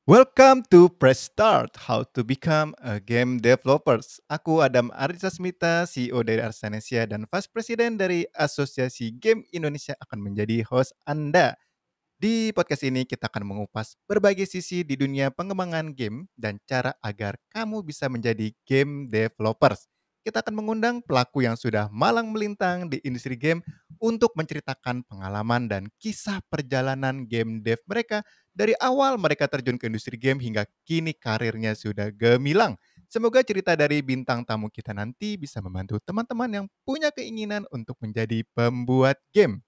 Welcome to Press Start, How to Become a Game Developers. Aku Adam Arisa Smita, CEO dari Arsanesia dan Vice President dari Asosiasi Game Indonesia akan menjadi host Anda. Di podcast ini kita akan mengupas berbagai sisi di dunia pengembangan game dan cara agar kamu bisa menjadi game developers. Kita akan mengundang pelaku yang sudah malang melintang di industri game untuk menceritakan pengalaman dan kisah perjalanan game dev mereka dari awal mereka terjun ke industri game hingga kini karirnya sudah gemilang. Semoga cerita dari bintang tamu kita nanti bisa membantu teman-teman yang punya keinginan untuk menjadi pembuat game.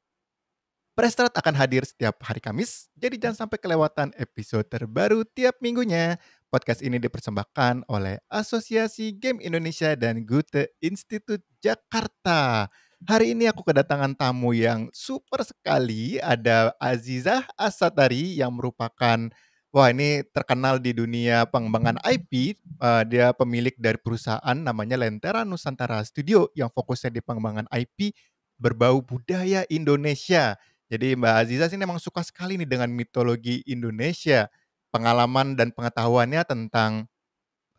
Prestart akan hadir setiap hari Kamis, jadi jangan sampai kelewatan episode terbaru tiap minggunya. Podcast ini dipersembahkan oleh Asosiasi Game Indonesia dan Goethe Institute Jakarta. Hari ini aku kedatangan tamu yang super sekali, ada Azizah Asatari yang merupakan, wah ini terkenal di dunia pengembangan IP. Dia pemilik dari perusahaan namanya Lentera Nusantara Studio yang fokusnya di pengembangan IP berbau budaya Indonesia. Jadi Mbak Aziza sini memang suka sekali nih dengan mitologi Indonesia, pengalaman dan pengetahuannya tentang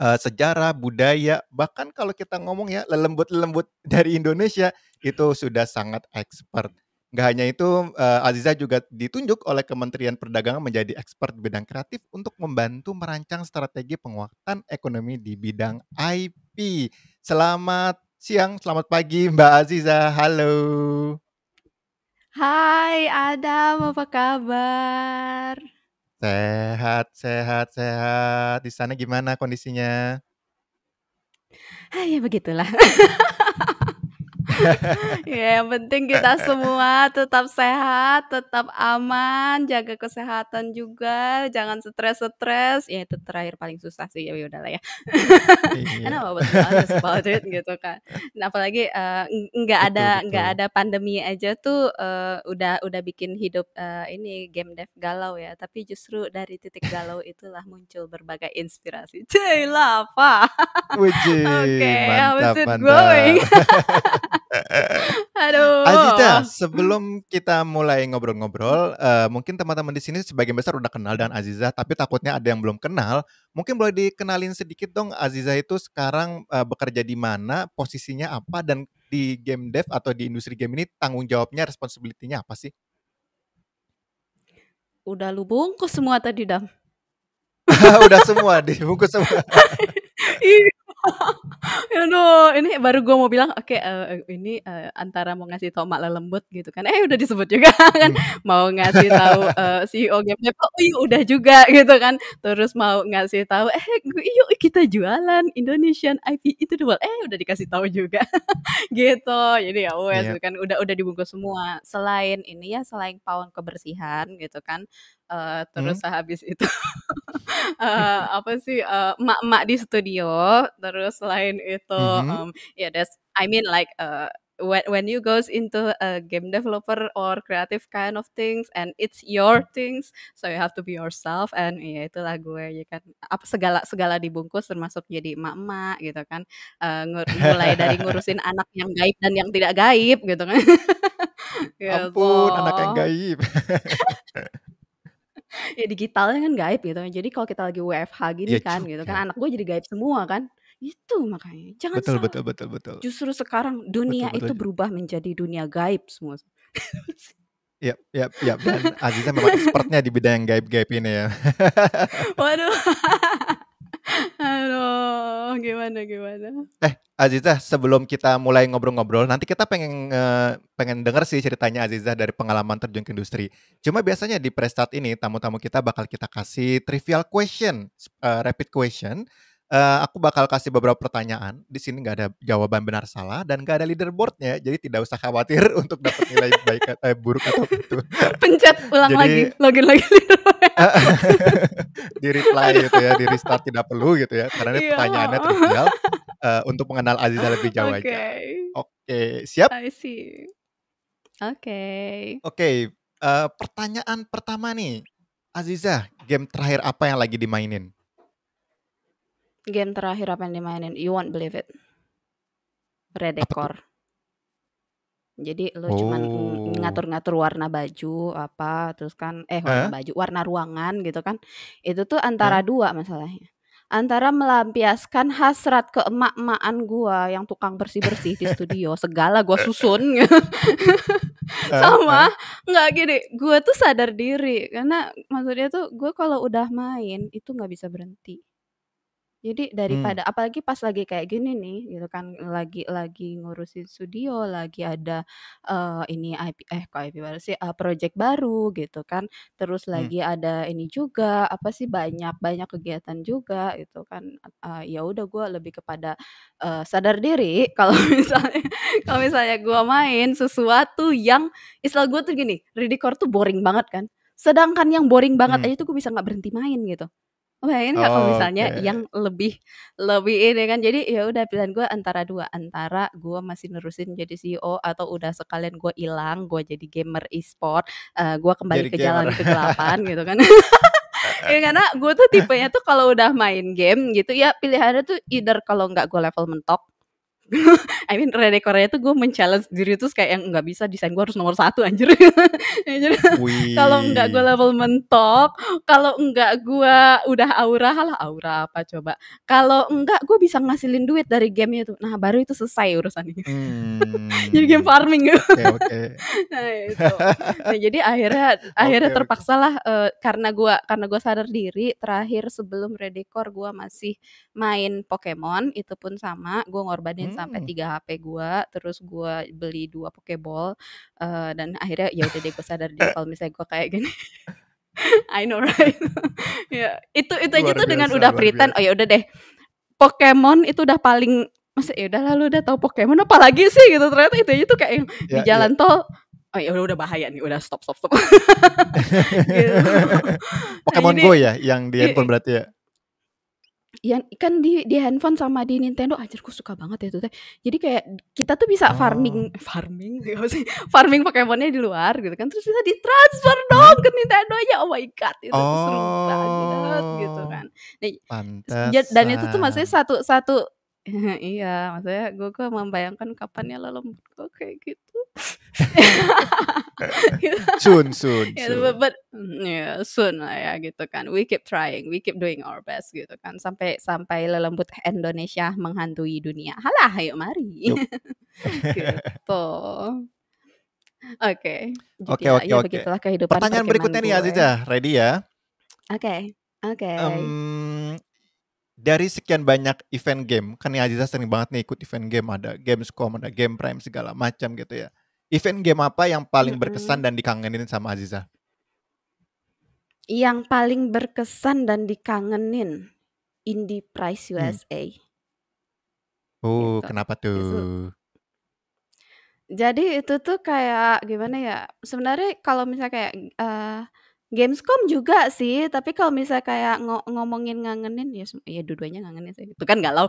sejarah, budaya, bahkan kalau kita ngomong ya lelembut-lelembut dari Indonesia itu sudah sangat expert. Nggak hanya itu, Aziza juga ditunjuk oleh Kementerian Perdagangan menjadi expert di bidang kreatif untuk membantu merancang strategi penguatan ekonomi di bidang IP. Selamat siang, selamat pagi Mbak Aziza, halo. Hai Adam, apa kabar? Sehat sehat sehat. Di sana gimana kondisinya? Ya begitulah. Ya, yang penting kita semua tetap sehat, tetap aman, jaga kesehatan juga, jangan stres-stres. Ya itu terakhir paling susah sih, ya udahlah ya. Iya. Karena I was honest about it gitu kan. Nah, apalagi Betul nggak betul. ada pandemi aja tuh udah bikin hidup ini game dev galau ya. Tapi justru dari titik galau itulah muncul berbagai inspirasi. Cuy, lava. Oke, Widih, how is mantap it going? mantap. Aziza, Aduh. sebelum kita mulai ngobrol-ngobrol, mungkin teman-teman di sini sebagian besar udah kenal dengan Aziza, tapi takutnya ada yang belum kenal. Mungkin boleh dikenalin sedikit dong, Aziza itu sekarang bekerja di mana, posisinya apa, dan di game dev atau di industri game ini tanggung jawabnya, responsibility-nya apa sih? Udah lu bungkus semua tadi, Dam. Udah semua, dibungkus semua. Iya. Aduh, ini baru gue mau bilang, oke, ini antara mau ngasih tahu mak lelembut gitu kan, udah disebut juga kan, mau ngasih tahu CEO Game Dev, oh iya udah juga gitu kan, terus mau ngasih tahu, yuk kita jualan Indonesian IP itu dulu, udah dikasih tahu juga. Gitu. Jadi ya wes Iya. kan udah dibungkus semua. Selain ini ya, selain pawang kebersihan gitu kan, terus Hmm? habis itu, apa sih, emak-emak di studio, terus selain itu, Mhm. ya I mean like, when you goes into a game developer or creative kind of things and it's your things, so you have to be yourself and ya itulah gue ya kan, apa segala segala dibungkus termasuk jadi emak-emak gitu kan, mulai dari ngurusin anak yang gaib dan yang tidak gaib gitu kan. Gitu. Ampun, anak yang gaib. Ya digitalnya kan gaib gitu. Jadi kalau kita lagi WFH gini Iya kan gitu kan, juga. anak gue jadi gaib semua kan. Itu makanya, jangan Betul salah. betul betul betul. Justru sekarang Betul dunia betul. itu berubah menjadi dunia gaib semua. Iya iya iya, dan Aziza memang expertnya di bidang yang gaib-gaib ini ya. Waduh. Aduh, gimana gimana? Aziza, sebelum kita mulai ngobrol-ngobrol, nanti kita pengen denger sih ceritanya Aziza dari pengalaman terjun ke industri. Cuma biasanya di Prestart ini, tamu-tamu kita bakal kita kasih trivial question, rapid question. Aku bakal kasih beberapa pertanyaan. Di sini nggak ada jawaban benar salah dan nggak ada leaderboard-nya, jadi tidak usah khawatir untuk dapat nilai baik buruk atau itu. Pencet ulang lagi, Jadi login lagi. di-reply gitu Aduh. ya, di-restart tidak perlu gitu ya, karena ini Iya, pertanyaannya trivial, untuk mengenal Aziza lebih jauh Oke. aja. Oke, siap? I see. Oke. Oke, pertanyaan pertama nih, Aziza, game terakhir apa yang lagi dimainin? Game terakhir apa yang dimainin? You won't believe it. Apa tuh? Redecor. Jadi lo cuman Oh. ngatur-ngatur warna baju apa, terus kan warna Heeh, baju, warna ruangan gitu kan. Itu tuh antara heeh, 2 masalahnya. Antara melampiaskan hasrat keemak-emakan gua yang tukang bersih-bersih di studio, segala gua susun heeh sama heeh. nggak gini, gua tuh sadar diri karena maksudnya tuh gua kalau udah main itu nggak bisa berhenti. Jadi Mmm, daripada apalagi pas lagi kayak gini nih gitu kan, lagi ngurusin studio, lagi ada, ini kok IP baru sih, project baru gitu kan, terus mmm. lagi ada ini juga, apa sih, banyak banyak kegiatan juga gitu kan, ya udah gue lebih kepada, sadar diri kalau misalnya gue main sesuatu yang istilah gue tuh gini, Riddick tuh boring banget kan, sedangkan yang boring banget Mmm. aja tuh gue bisa nggak berhenti main gitu. Bayangin Kak, kalau misalnya Oke. yang lebih lebih ini kan, jadi ya udah pilihan gue antara 2 antara gue masih nerusin jadi CEO atau udah sekalian gue ilang, gue jadi gamer e-sport, gue kembali Jadi ke gamer. jalan kegelapan gitu kan. Ya karena gue tuh tipenya tuh kalau udah main game gitu ya, pilihannya tuh either kalau nggak gue level mentok, I mean Redecornya tuh gue men-challenge diri terus kayak yang nggak bisa desain gue harus nomor 1 anjir. Ya jadi kalau enggak gue Wih. level mentok, kalau enggak gue udah aura, halah aura apa coba. Kalau enggak gue bisa ngasilin duit dari game itu. Nah, baru itu selesai urusan ini. Jadi game farming gitu. Oke oke. Nah, itu. Nah, jadi akhirnya akhirnya Oke oke. terpaksalah, karena gue sadar diri, terakhir sebelum Redecor gue masih main Pokemon, itu pun sama, gue ngorbanin sampai Mmm. 3 HP gue, terus gue beli 2 Pokeball, dan akhirnya ya udah deh gue sadar diri kalau misalnya gue kayak gini, I know right? Ya, itu aja tuh dengan udah Luar pretend, oh biasa. ya udah deh, Pokemon itu udah paling masa ya udahlah lu udah tahu Pokemon apalagi sih gitu, ternyata itu aja tuh kayak yang di Iya iya. jalan tol, oh ya udah bahaya nih, udah stop stop stop. Gitu. Nah Pokemon jadi Go ya, yang di handphone berarti ya? yang kan di handphone sama di Nintendo anjir gue suka banget ya itu teh. Jadi kayak kita tuh bisa Oh. farming farming apa sih, farming Pokemonnya di luar gitu kan, terus bisa ditransfer Heeh? dong ke Nintendonya, oh my god itu tuh seru banget gitu Oh, kan. Nah, dan itu tuh maksudnya pantesan. satu satu iya, maksudnya gue membayangkan kapan ya lelembutku kayak gitu. Gitu. Soon soon Ya, soon. ya soon lah ya gitu kan. We keep trying, we keep doing our best gitu kan. Sampai sampai lelembut Indonesia menghantui dunia. Halah, ayo mari. Yup. Gitu. Oke. Jadi Oke ya oke ya oke. begitulah kehidupan Pertanyaan perkemahan berikutnya nih gue. Aziza, ready ya? Oke. Oke. Mmm, dari sekian banyak event game, kan nih Aziza sering banget nih ikut event game, ada Gamescom, ada Game Prime, segala macam gitu ya. Event game apa yang paling berkesan Mhm. dan dikangenin sama Aziza? Yang paling berkesan dan dikangenin, Indie Prize Mmm. USA Oh, gitu. kenapa Itu tuh? jadi itu tuh kayak gimana ya, sebenarnya kalau misalnya kayak, Gamescom juga sih, tapi kalau misalnya kayak ngomongin ngangenin ya dua-duanya ngangenin sih, itu kan galau.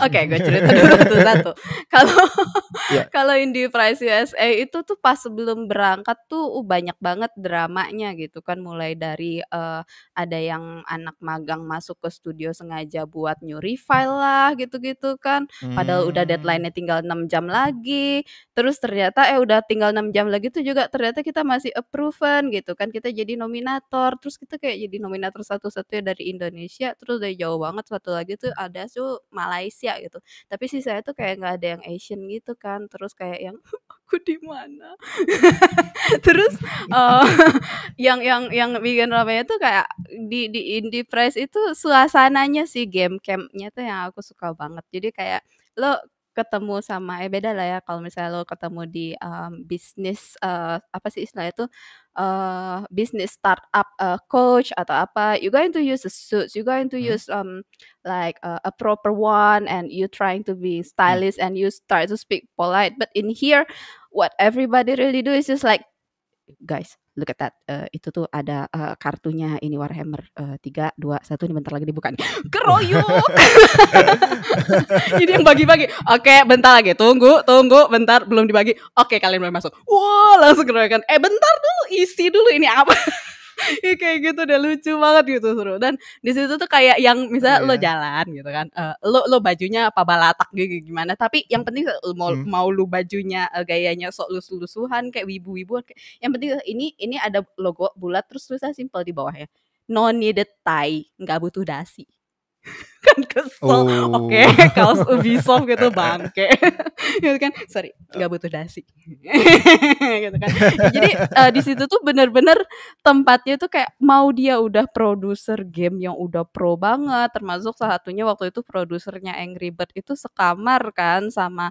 Oke, gue cerita dulu satu-satu. Kalau Iya. kalau Indie Prize USA itu tuh pas sebelum berangkat tuh, banyak banget dramanya gitu kan, mulai dari, ada yang anak magang masuk ke studio sengaja buat nyuri file lah, gitu-gitu kan. Padahal udah Mmm. deadline-nya tinggal 6 jam lagi, terus ternyata udah tinggal 6 jam lagi tuh juga ternyata kita masih approve-an gitu kan, kita jadi nominator, terus kita kayak jadi nominator satu-satunya dari Indonesia, terus dari jauh banget satu lagi tuh ada tuh Malaysia gitu. Tapi sih saya tuh kayak nggak ada yang Asian gitu kan, terus kayak yang, "Aku di mana?" Terus, eee, yang bikin ramenya tuh kayak di Indie Press itu suasananya sih, game camp-nya tuh yang aku suka banget. Jadi kayak lo ketemu sama beda lah ya kalau misalnya lo ketemu di, bisnis, apa sih istilahnya itu, bisnis startup, coach atau apa, you going to use the suits, you going to Mhm, use, like, a proper one and you trying to be mmm. stylish and you start to speak polite. But in here, what everybody really do is just like, "Guys, look at that, itu tuh ada, kartunya ini Warhammer, 3, 2, 1 nih bentar lagi dibuka nih." Keroyok. Jadi yang bagi-bagi, "Oke, bentar lagi, tunggu tunggu, bentar, belum dibagi. Oke, kalian boleh masuk." Wah, langsung keroyokan, bentar dulu, isi dulu ini apa." Ya kayak gitu deh, lucu banget gitu, seru. Dan di situ tuh kayak yang misalnya lo Iya. jalan gitu kan, lo bajunya apa balatak gimana, tapi yang penting mau Hmm. mau lu bajunya gayanya sok lusuh-lusuhan kayak wibu-wibuan, kayak yang penting ini ada logo bulat terus tulisannya simpel di bawahnya, "No needed tie," nggak butuh dasi. Kan kesel, oke, Oh. kaos Ubisoft gitu bangke. Gitu kan, sorry, nggak butuh dasi. Gitu kan. Jadi di situ tuh bener-bener tempatnya tuh kayak mau dia udah produser game yang udah pro banget, termasuk salah satunya waktu itu produsernya Angry Bird itu sekamar kan sama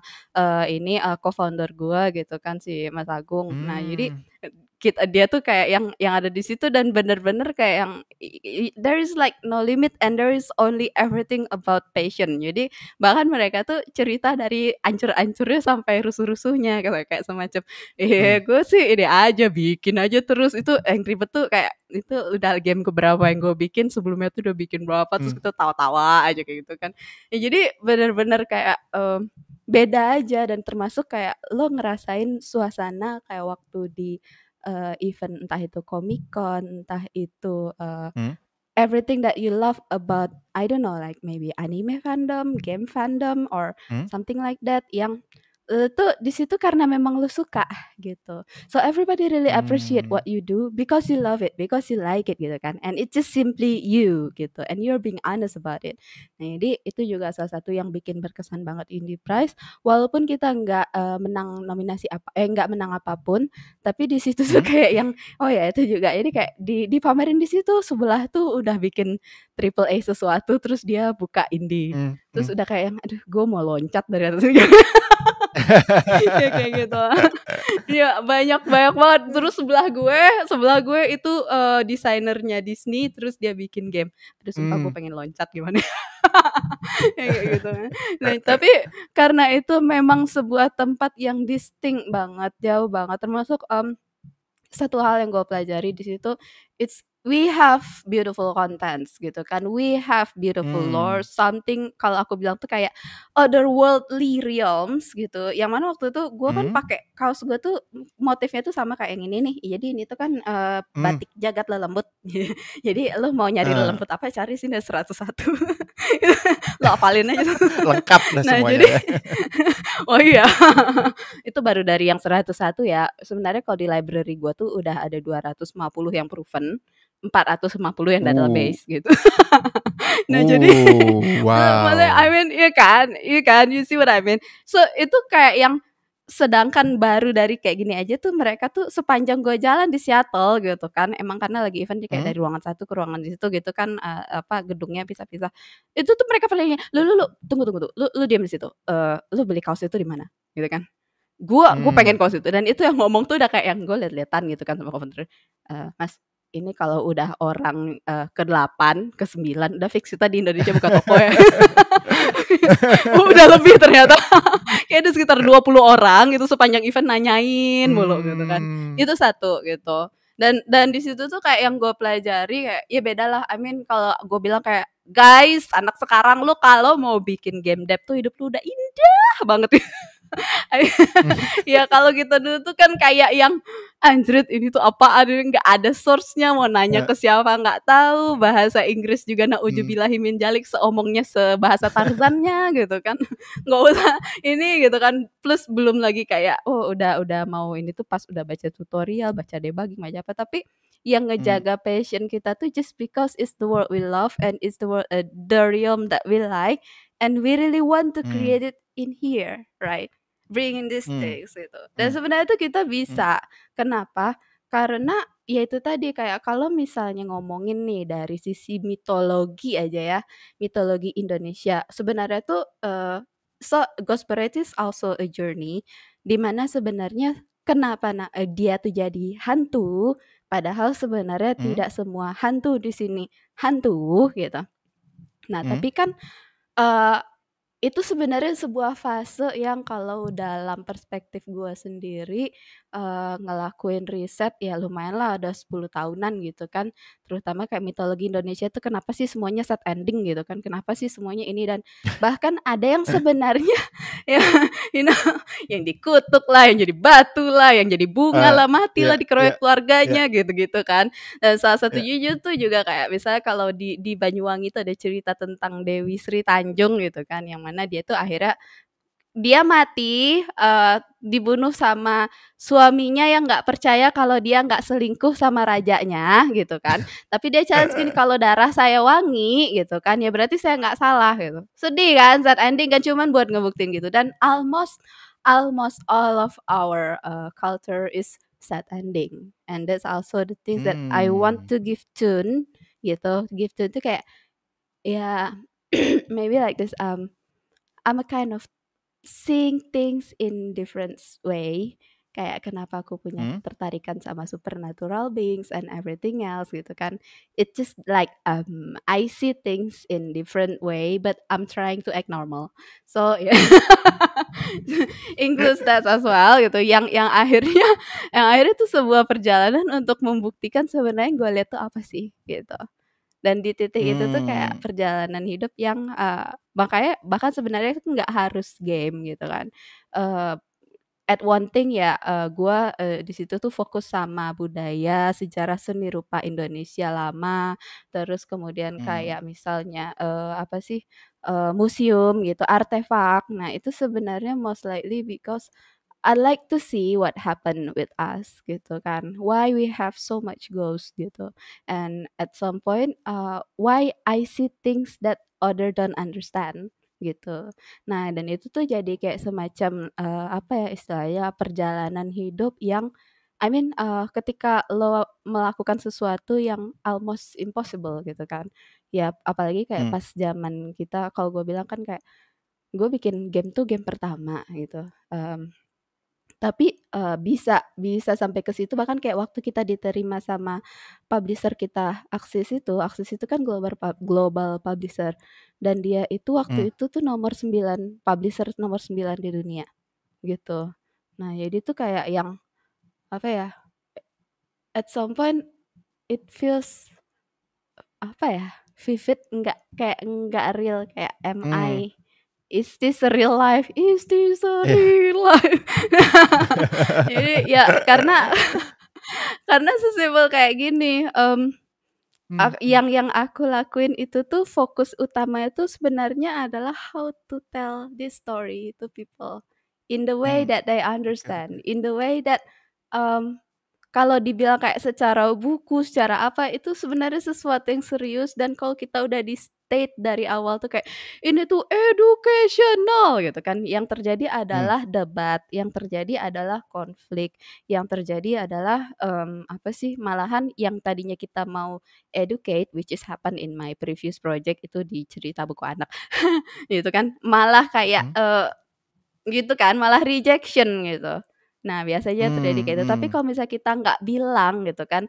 co-founder gua gitu kan, si Mas Agung. Nah jadi Hmm. dia tuh kayak yang ada di situ dan bener-bener kayak yang there is like no limit and there is only everything about passion. Jadi bahkan mereka tuh cerita dari ancur-ancurnya sampai rusuh-rusuhnya kayak semacam Hmm. gue sih ini aja bikin aja terus. Itu Angry Bird tuh kayak itu udah game keberapa yang gue bikin, sebelumnya tuh udah bikin berapa terus Hmm. kita tawa-tawa aja kayak gitu kan. Ya, jadi bener-bener kayak beda aja dan termasuk kayak lo ngerasain suasana kayak waktu di event entah itu Comic Con, entah itu Hmm. everything that you love about I don't know like maybe anime fandom, game fandom or Hmm. something like that yang tuh di situ karena memang lu suka gitu. So everybody really appreciate Hmm. what you do because you love it, because you like it gitu kan. And it's just simply you gitu and you're being honest about it. Nah, jadi itu juga salah satu yang bikin berkesan banget Indie Prize walaupun kita nggak menang nominasi nggak menang apapun, tapi di situ tuh Hmm. kayak yang oh ya itu juga ini kayak dipamerin di situ sebelah tuh udah bikin triple A sesuatu terus dia buka indie. Hmm. Terus Hmm. udah kayak yang aduh gue mau loncat dari atas ini. Ya kayak gitu. Iya banyak banyak banget. Terus sebelah gue itu desainernya Disney terus dia bikin game. Aduh sumpah gue Hmm. pengen loncat gimana. Kayak gitu. Nah, tapi karena itu memang sebuah tempat yang distinct banget, jauh banget termasuk satu hal yang gue pelajari di situ, we have beautiful contents gitu kan, we have beautiful lore, Hmm. something kalau aku bilang tuh kayak otherworldly realms gitu. Yang mana waktu itu gue kan Hmm. pakai kaos gue tuh motifnya tuh sama kayak yang ini nih. Jadi ini tuh kan Hmm. batik jagat lelembut. Jadi lo mau nyari Ah. lelembut apa cari sini 101. Lo apalin aja. Lengkap dah Nah semuanya jadi ya. oh iya, itu baru dari yang 101 ya. Sebenarnya kalau di library gua tuh udah ada 250 yang proven, 450 yang Uh. database gitu. Nah jadi maksudnya I Wow. mean iya kan, you see what I mean. So itu kayak yang sedangkan baru dari kayak gini aja tuh mereka tuh sepanjang gua jalan di Seattle gitu kan, emang karena lagi event kayak Hmm. dari ruangan satu ke ruangan di situ gitu kan, gedungnya pisah-pisah. Itu tuh mereka palingnya, "Lu tunggu, lu diam di situ, lu beli kaos itu di mana?" Gitu kan. Gue pengen Hmm. kaos itu dan itu yang ngomong tuh udah kayak yang gue liat-liatan gitu kan sama co-founder, "Mas, ini kalau udah orang, ke-8, ke-9 udah fix kita di Indonesia buka toko ya." Udah lebih ternyata. Kayak ada sekitar 20 orang gitu sepanjang event nanyain mulu gitu kan. Hmm. Itu satu gitu. Dan di situ tuh kayak yang gue pelajari kayak ya bedalah. I mean kalau gue bilang kayak, "Guys, anak sekarang lu kalau mau bikin game dev tuh hidup lu udah indah banget." Ya kalau kita dulu tuh kan kayak yang anjrit ini tuh apaan ini nggak ada source-nya mau nanya Eh. ke siapa nggak tahu bahasa Inggris juga Hmm. naudzubillahi min dzalik seomongnya sebahasa Tarzannya gitu kan nggak usah ini gitu kan plus belum lagi kayak oh udah mau ini tuh pas udah baca tutorial baca debugging baca apa tapi yang Hmm. ngejaga passion kita tuh just because it's the world we love and it's the realm that we like and we really want to Hmm. create it in here, right? Bringing these Hmm. things gitu. Dan Hmm. sebenarnya tuh kita Hmm. bisa. Kenapa? Karena ya itu tadi kayak kalau misalnya ngomongin nih dari sisi mitologi aja ya, mitologi Indonesia. Sebenarnya tuh so Ghost Parade is also a journey di mana sebenarnya kenapa dia tuh jadi hantu padahal sebenarnya Hmm. tidak semua hantu di sini hantu gitu. Nah, Hmm. tapi kan eh Itu sebenarnya sebuah fase yang kalau dalam perspektif gue sendiri, ngelakuin riset ya lumayanlah ada 10 tahunan gitu kan. Terutama kayak mitologi Indonesia itu kenapa sih semuanya sad ending gitu kan, kenapa sih semuanya ini dan bahkan ada yang sebenarnya ya you know, yang dikutuk lah, yang jadi batu lah, yang jadi bunga Ah, lah, mati iya lah, iya dikeroyok iya keluarganya gitu-gitu kan. Dan salah iya. satunya tuh juga kayak misalnya kalau di Banyuwangi itu ada cerita tentang Dewi Sri Tanjung gitu kan, yang mana dia tuh akhirnya dia mati, dibunuh sama suaminya yang nggak percaya kalau dia nggak selingkuh sama rajanya gitu kan. Tapi dia challenge gini, "Kalau darah saya wangi," gitu kan, "ya berarti saya nggak salah," gitu. Sedih kan, sad ending kan, cuman buat ngebuktiin gitu dan almost almost all of our, culture is sad ending and that's also the things that I want Mmm, to give tune gitu. Give tune tuh kayak ya maybe like this, I'm a kind of seeing things in different way, kayak kenapa aku punya mhm, ketertarikan sama supernatural beings and everything else gitu kan. It just like, I see things in different way, but I'm trying to act normal. So, ya includes that as well gitu, yang akhirnya yang akhirnya tuh sebuah perjalanan untuk membuktikan sebenarnya yang gue lihat tuh apa sih, gitu. Dan di titik itu tuh kayak mmm, perjalanan hidup yang, makanya bahkan sebenarnya itu nggak harus game gitu kan. Eee, at one thing ya, gua, di situ tuh fokus sama budaya, sejarah seni rupa Indonesia lama, terus kemudian mmm, kayak misalnya, apa sih, museum gitu, artefak. Nah itu sebenarnya most likely because I like to see what happen with us gitu kan. Why we have so much ghost gitu. And at some point, why I see things that other don't understand gitu. Nah, dan itu tuh jadi kayak semacam apa ya istilahnya perjalanan hidup yang I mean ketika lo melakukan sesuatu yang almost impossible gitu kan. Ya apalagi kayak mmm, pas zaman kita kalau gue bilang kan kayak gue bikin game tuh game pertama gitu. Tapi, bisa bisa sampai ke situ bahkan kayak waktu kita diterima sama publisher kita Axis itu kan global publisher dan dia itu mmm, waktu itu tuh nomor 9 publisher nomor 9 di dunia, gitu. Nah, jadi tuh kayak yang, apa ya, at some point it feels, apa ya, vivid, nggak real, kayak, mmm, is this a real life? Is this a iya. real life? Jadi ya karena karena sesimpel kayak gini, Mhm, yang aku lakuin itu tuh fokus utamanya tuh sebenarnya adalah how to tell this story to people, in the way mmm, that they oke oke. understand, in the way that, mmm kalau dibilang kayak secara buku, secara apa, itu sebenarnya sesuatu yang serius dan kalau kita udah di-state dari awal tuh kayak, "Ini tuh educational," gitu kan, yang terjadi Mmm, adalah debat, yang terjadi adalah konflik, yang terjadi adalah, apa sih, malahan yang tadinya kita mau educate, which is happen in my previous project itu di cerita buku anak, gitu kan, malah kayak, mhm, gitu kan, malah rejection gitu. Nah, biasanya terjadi mmm, kayak itu, tapi mhm, kalau misalnya kita nggak bilang gitu kan,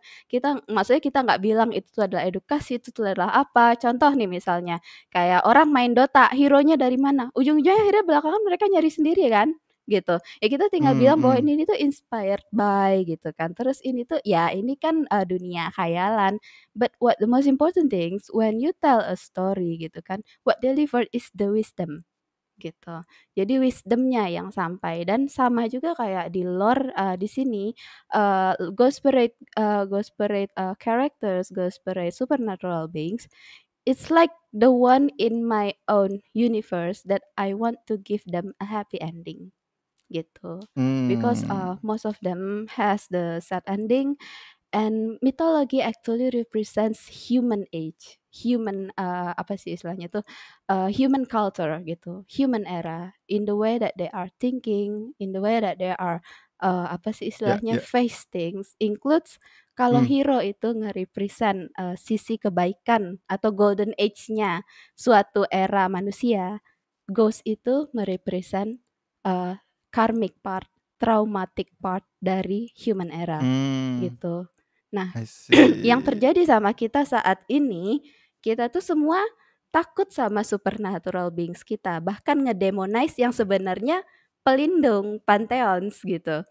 maksudnya kita nggak bilang itu tuh adalah edukasi, itu tuh adalah apa, contoh nih misalnya, kayak orang main Dota, hero-nya dari mana, ujung-ujungnya akhirnya belakangan mereka nyari sendiri kan, gitu. Ya kita tinggal mmm, bilang bahwa mhm, ini tuh inspired by gitu kan, terus ini tuh ya ini kan, dunia khayalan, but what the most important things when you tell a story gitu kan, what delivered is the wisdom. Gitu. Jadi wisdom-nya yang sampai dan sama juga kayak di lore, di sini, Ghost Parade, characters, Ghost Parade supernatural beings, it's like the one in my own universe that I want to give them a happy ending, gitu. Because, mmm, most of them has the sad ending. And mythology actually represents human age, human, apa sih istilahnya tuh, human culture gitu, human era, in the way that they are thinking, in the way that they are, apa sih iya istilahnya, iya, face things, includes kalau mmm, hero itu nge-represent, sisi kebaikan atau golden age-nya suatu era manusia, ghost itu nge-represent, eee, karmic part, traumatic part dari human era, mmm, gitu. Nah, I yang see. terjadi sama kita saat ini, kita tuh semua, takut sama supernatural beings kita, bahkan ngedemonize yang sebenarnya pelindung pantheons gitu.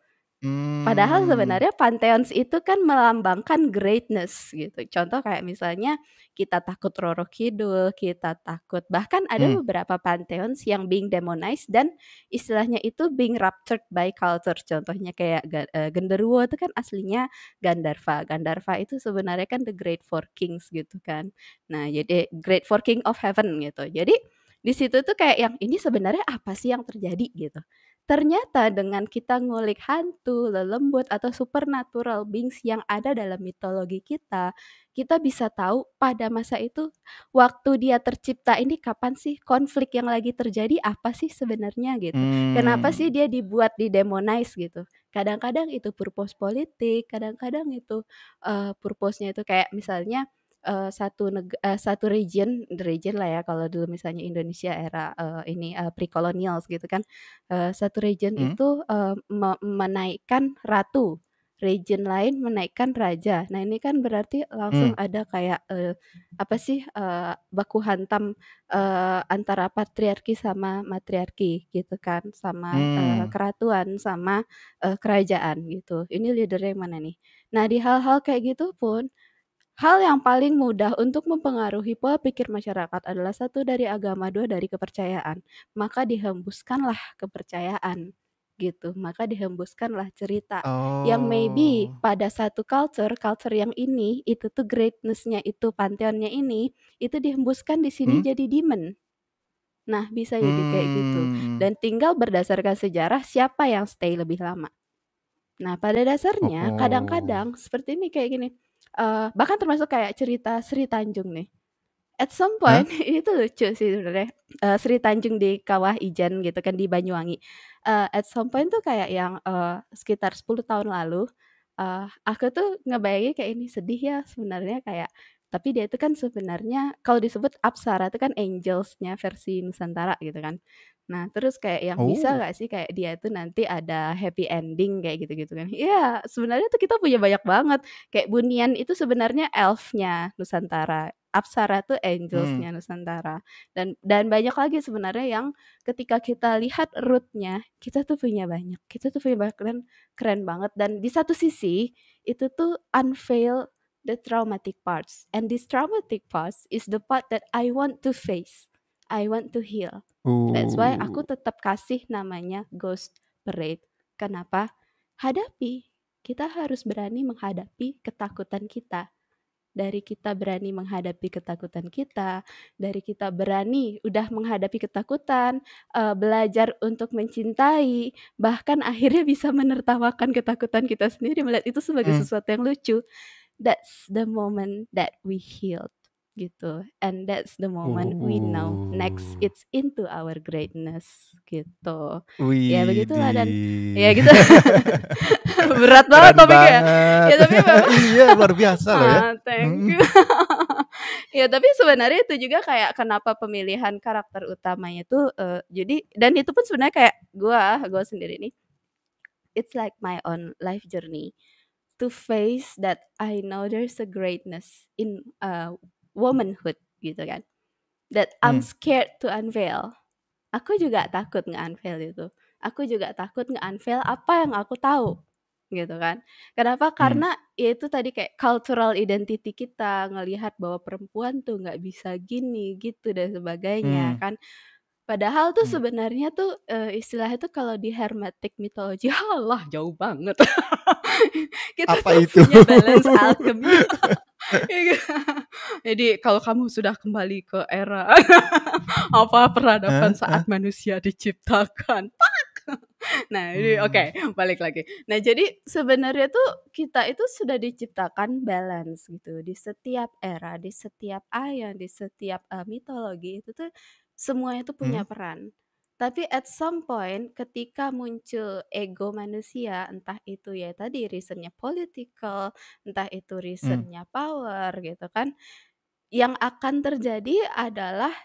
Padahal sebenarnya pantheons itu kan melambangkan greatness gitu. Contoh kayak misalnya kita takut Roro Kidul, kita takut bahkan ada beberapa pantheons yang being demonized dan istilahnya itu being raptured by culture. Contohnya kayak Genderuwo itu kan aslinya Gandharva. Gandharva itu sebenarnya kan the great four kings gitu kan. Nah, jadi great four king of heaven gitu. Jadi di situ tuh kayak yang ini sebenarnya apa sih yang terjadi gitu. Ternyata dengan kita ngulik hantu, lelembut, atau supernatural beings yang ada dalam mitologi kita bisa tahu pada masa itu waktu dia tercipta ini kapan sih konflik yang lagi terjadi apa sih sebenarnya gitu. Kenapa sih dia dibuat di-demonize gitu. Kadang-kadang itu purpose politik, kadang-kadang itu purpose-nya itu kayak misalnya satu region lah ya kalau dulu misalnya Indonesia era pre-colonials gitu kan. Satu region itu menaikkan ratu, region lain menaikkan raja. Nah ini kan berarti langsung ada kayak baku hantam antara patriarki sama matriarki gitu kan, sama keratuan sama kerajaan gitu. Ini leadernya yang mana nih? Nah di hal-hal kayak gitu pun hal yang paling mudah untuk mempengaruhi pola pikir masyarakat adalah satu dari agama, dua dari kepercayaan. Maka dihembuskanlah kepercayaan gitu. Maka dihembuskanlah cerita yang maybe Oh. pada satu culture yang ini itu tuh greatness-nya itu pantheon-nya ini itu dihembuskan di sini jadi demon. Nah, bisa jadi kayak gitu. Dan tinggal berdasarkan sejarah siapa yang stay lebih lama. Nah, pada dasarnya Oh. kadang-kadang seperti ini kayak gini. Bahkan termasuk kayak cerita Sri Tanjung nih. At some point ini tuh lucu sih sebenarnya. Sri Tanjung di Kawah Ijen gitu kan di Banyuwangi. At some point tuh kayak yang sekitar 10 tahun lalu, aku tuh ngebayangin kayak ini sedih ya sebenarnya kayak tapi dia itu kan sebenarnya kalau disebut Apsara itu kan angels-nya versi Nusantara gitu kan. Nah, terus kayak yang bisa Oh. nggak sih kayak dia tuh nanti ada happy ending kayak gitu-gitu kan. Iya, sebenarnya tuh kita punya banyak banget. Kayak Bunian itu sebenarnya elf-nya Nusantara. Apsara tuh angels-nya Nusantara. Dan banyak lagi sebenarnya yang ketika kita lihat root-nya, kita tuh punya banyak. Kita tuh punya banyak dan keren banget. Dan di satu sisi, itu tuh unveil the traumatic parts. And this traumatic parts is the part that I want to face. I want to heal. That's why aku tetap kasih namanya Ghost Parade. Kenapa? Hadapi. Kita harus berani menghadapi ketakutan kita. Dari kita berani menghadapi ketakutan kita, dari kita berani udah menghadapi ketakutan, belajar untuk mencintai, bahkan akhirnya bisa menertawakan ketakutan kita sendiri, melihat itu sebagai sesuatu yang lucu. That's the moment that we healed gitu, and that's the moment we know next it's into our greatness gitu. Ya begitulah dan ya gitu. Berat banget Keren topiknya. banget. Ya tapi memang Iya, luar biasa loh ya. thank you. Ya tapi sebenarnya itu juga kayak kenapa pemilihan karakter utamanya tuh jadi dan itu pun sebenarnya kayak gua sendiri nih, it's like my own life journey to face that I know there's a greatness in womanhood gitu kan, that I'm scared to unveil. Aku juga takut nge-unveil itu. Aku juga takut nge-unveil apa yang aku tahu gitu kan. Kenapa? Karena ya itu tadi kayak cultural identity kita ngelihat bahwa perempuan tuh nggak bisa gini gitu dan sebagainya kan. Padahal tuh sebenarnya tuh istilahnya tuh kalau di hermetic mythology, halah jauh banget. Kita Apa tuh itu? punya balance alchemy. Jadi kalau kamu sudah kembali ke era peradaban saat manusia diciptakan. Nah, ini oke, balik lagi. Nah, jadi sebenarnya tuh kita itu sudah diciptakan balance gitu di setiap era, di setiap ayat, di setiap mitologi itu tuh semuanya tuh punya peran. Tapi at some point ketika muncul ego manusia, entah itu ya tadi reasonnya political, entah itu reasonnya power gitu kan, yang akan terjadi adalah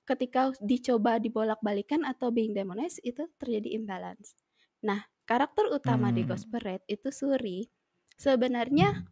ketika dicoba dibolak-balikan atau being demonized itu terjadi imbalance. Nah, karakter utama di Ghost Parade itu Suri. Sebenarnya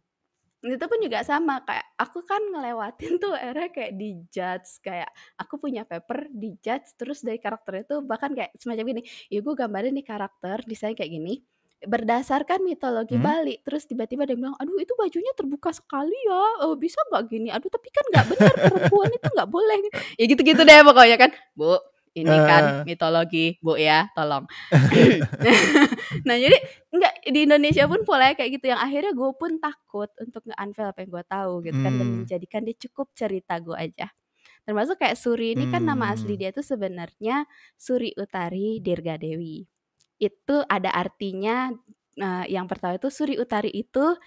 Itu pun juga sama, kayak aku kan ngelewatin tuh era kayak di-judge, kayak aku punya paper di-judge, terus dari karakter itu bahkan kayak semacam gini, "Ya gue gambarin nih karakter, desain kayak gini, berdasarkan mitologi Hmm? Bali." Terus tiba-tiba dia bilang, "Aduh itu bajunya terbuka sekali ya, bisa nggak gini? Aduh tapi kan nggak bener, perempuan itu nggak boleh." Ya gitu-gitu deh pokoknya kan, "Bu, ini kan Heeh. mitologi Bu ya, tolong." Nah jadi enggak, di Indonesia pun polanya kayak gitu, yang akhirnya gue pun takut untuk nge-unveil apa yang gue tahu gitu kan, dan Mmm, menjadikan dia cukup cerita gue aja. Termasuk kayak Suri ini kan nama asli mmm, dia tuh sebenarnya Suri Utari Dirgadewi. Itu ada artinya, yang pertama itu Suri Utari itu,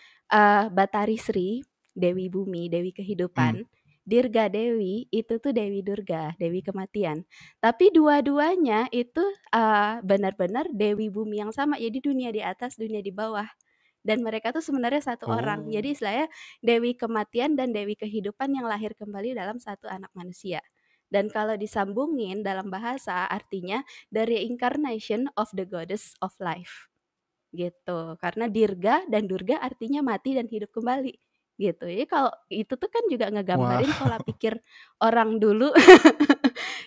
Batari Sri, Dewi Bumi, Dewi mmm. Kehidupan. Dirga Dewi itu tuh Dewi Durga, Dewi Kematian. Tapi dua-duanya itu, benar-benar Dewi Bumi yang sama, jadi dunia di atas, dunia di bawah. Dan mereka tuh sebenarnya satu orang. Jadi Oh. istilahnya Dewi Kematian dan Dewi Kehidupan yang lahir kembali dalam satu anak manusia. Dan kalau disambungin dalam bahasa artinya the reincarnation of the goddess of life gitu. Karena Dirga dan Durga artinya mati dan hidup kembali gitu. Jadi kalau itu tuh kan juga Wow. ngegambarin pola pikir orang dulu.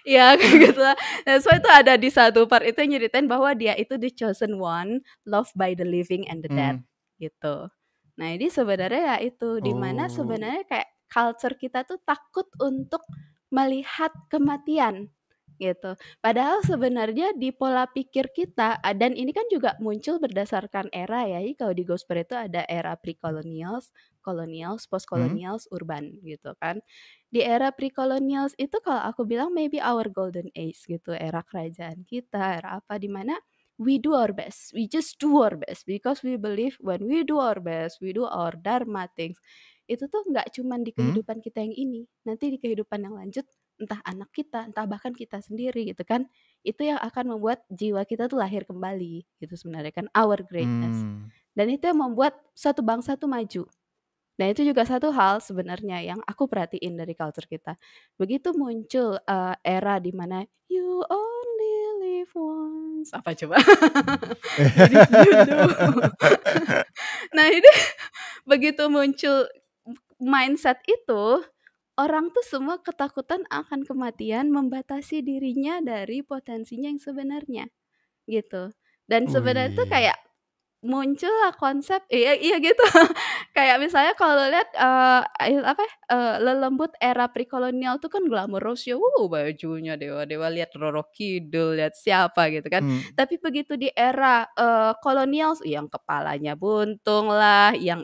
Ya kayak gitu lah. Nah, so itu ada di satu part itu yang nyeritain bahwa dia itu the chosen one, loved by the living and the dead Mmm. gitu. Nah, ini sebenarnya ya itu di mana Oh. sebenarnya kayak culture kita tuh takut untuk melihat kematian gitu. Padahal sebenarnya di pola pikir kita dan ini kan juga muncul berdasarkan era ya. Jadi kalau di Ghost itu ada era pre-colonials, colonials, Mhm. post-colonials, urban gitu kan. Di era pre-colonials itu kalau aku bilang maybe our golden age gitu, era kerajaan kita, era apa di mana we do our best. We just do our best because we believe when we do our best, we do our dharma things. Itu tuh nggak cuman di Mmm. kehidupan kita yang ini, nanti di kehidupan yang lanjut entah anak kita, entah bahkan kita sendiri gitu kan. Itu yang akan membuat jiwa kita tuh lahir kembali gitu sebenarnya kan our greatness. Mmm. Dan itu yang membuat suatu bangsa tuh maju. Nah, itu juga satu hal sebenarnya yang aku perhatiin dari culture kita. Begitu muncul, era di mana you only live once, apa coba? Live you know. Nah, ini begitu muncul mindset itu, orang tuh semua ketakutan akan kematian, membatasi dirinya dari potensinya yang sebenarnya, gitu. Dan sebenarnya tuh Wih. kayak muncullah konsep iya iya gitu. Kayak misalnya kalau lihat, apa, lelembut era pre-kolonial tuh kan glamorous ya, bajunya dewa-dewa, lihat Roro Kidul, lihat siapa gitu kan. Mmm. Tapi begitu di era, kolonial yang kepalanya buntung lah, yang,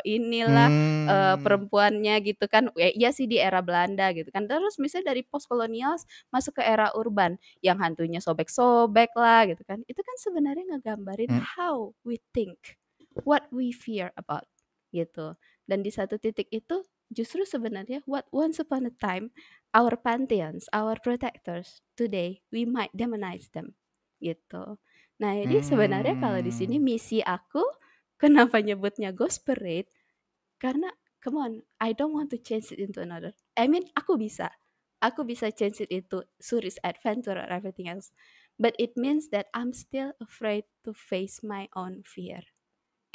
inilah, Mmm. perempuannya gitu kan, iya sih di era Belanda gitu kan. Terus misalnya dari post kolonial masuk ke era urban, yang hantunya sobek-sobek lah gitu kan. Itu kan sebenarnya ngegambarin Mmm. how we think, what we fear about gitu. Dan di satu titik itu justru sebenarnya what once upon a time our pantheons, our protectors, today we might demonize them gitu. Nah, jadi sebenarnya kalau di sini Mmm. misi aku kenapa nyebutnya Ghost Parade karena come on, I don't want to change it into another. I mean, aku bisa. Aku bisa change it into Suri's adventure or everything else. But it means that I'm still afraid to face my own fear.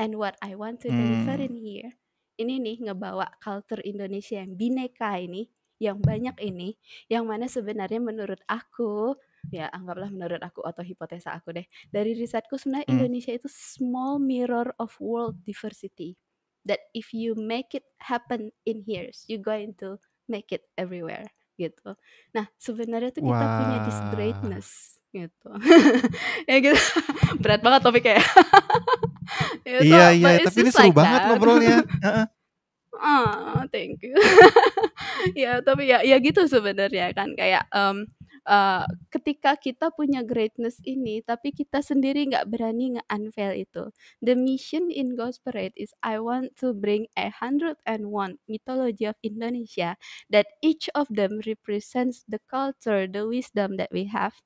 And what I want to deliver Mmm. in here, ini nih ngebawa culture Indonesia yang bineka ini, yang banyak ini, yang mana sebenarnya menurut aku, ya anggaplah menurut aku atau hipotesa aku deh, dari risetku sebenarnya Mmm. Indonesia itu small mirror of world diversity. That if you make it happen in here, you going to make it everywhere gitu. Nah, sebenarnya tuh kita punya this Wah. greatness gitu. Ya gitu. Berat banget topiknya ya. Ya, so Iya iya, but it's tapi ini just seru like banget that. ngobrolnya. Heeh. Thank you. Ya, tapi ya gitu sebenarnya kan kayak, ketika kita punya greatness ini, tapi kita sendiri nggak berani nge-unveil itu. The mission in Ghost Parade is I want to bring 101 mythology of Indonesia that each of them represents the culture, the wisdom that we have,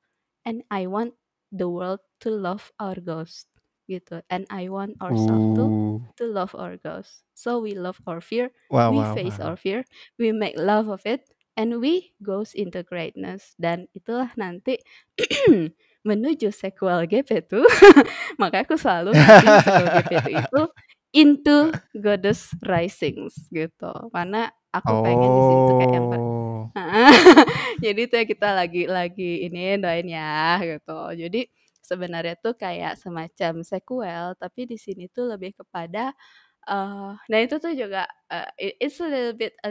and I want the world to love our ghost gitu, and I want ourselves Uh. to love our ghost. So we love our fear, Wah we wah face wah. our fear, we make love of it, and we goes into greatness. Dan itulah nanti menuju sequel GP2. Makanya aku selalu ngasih sequel GP2 itu into Goddess Risings gitu. Karena aku pengen di sini tuh kayak yang Oh. jadi tuh kita lagi ini doain ya gitu. Jadi sebenarnya tuh kayak semacam sequel, tapi di sini tuh lebih kepada nah itu tuh juga it's a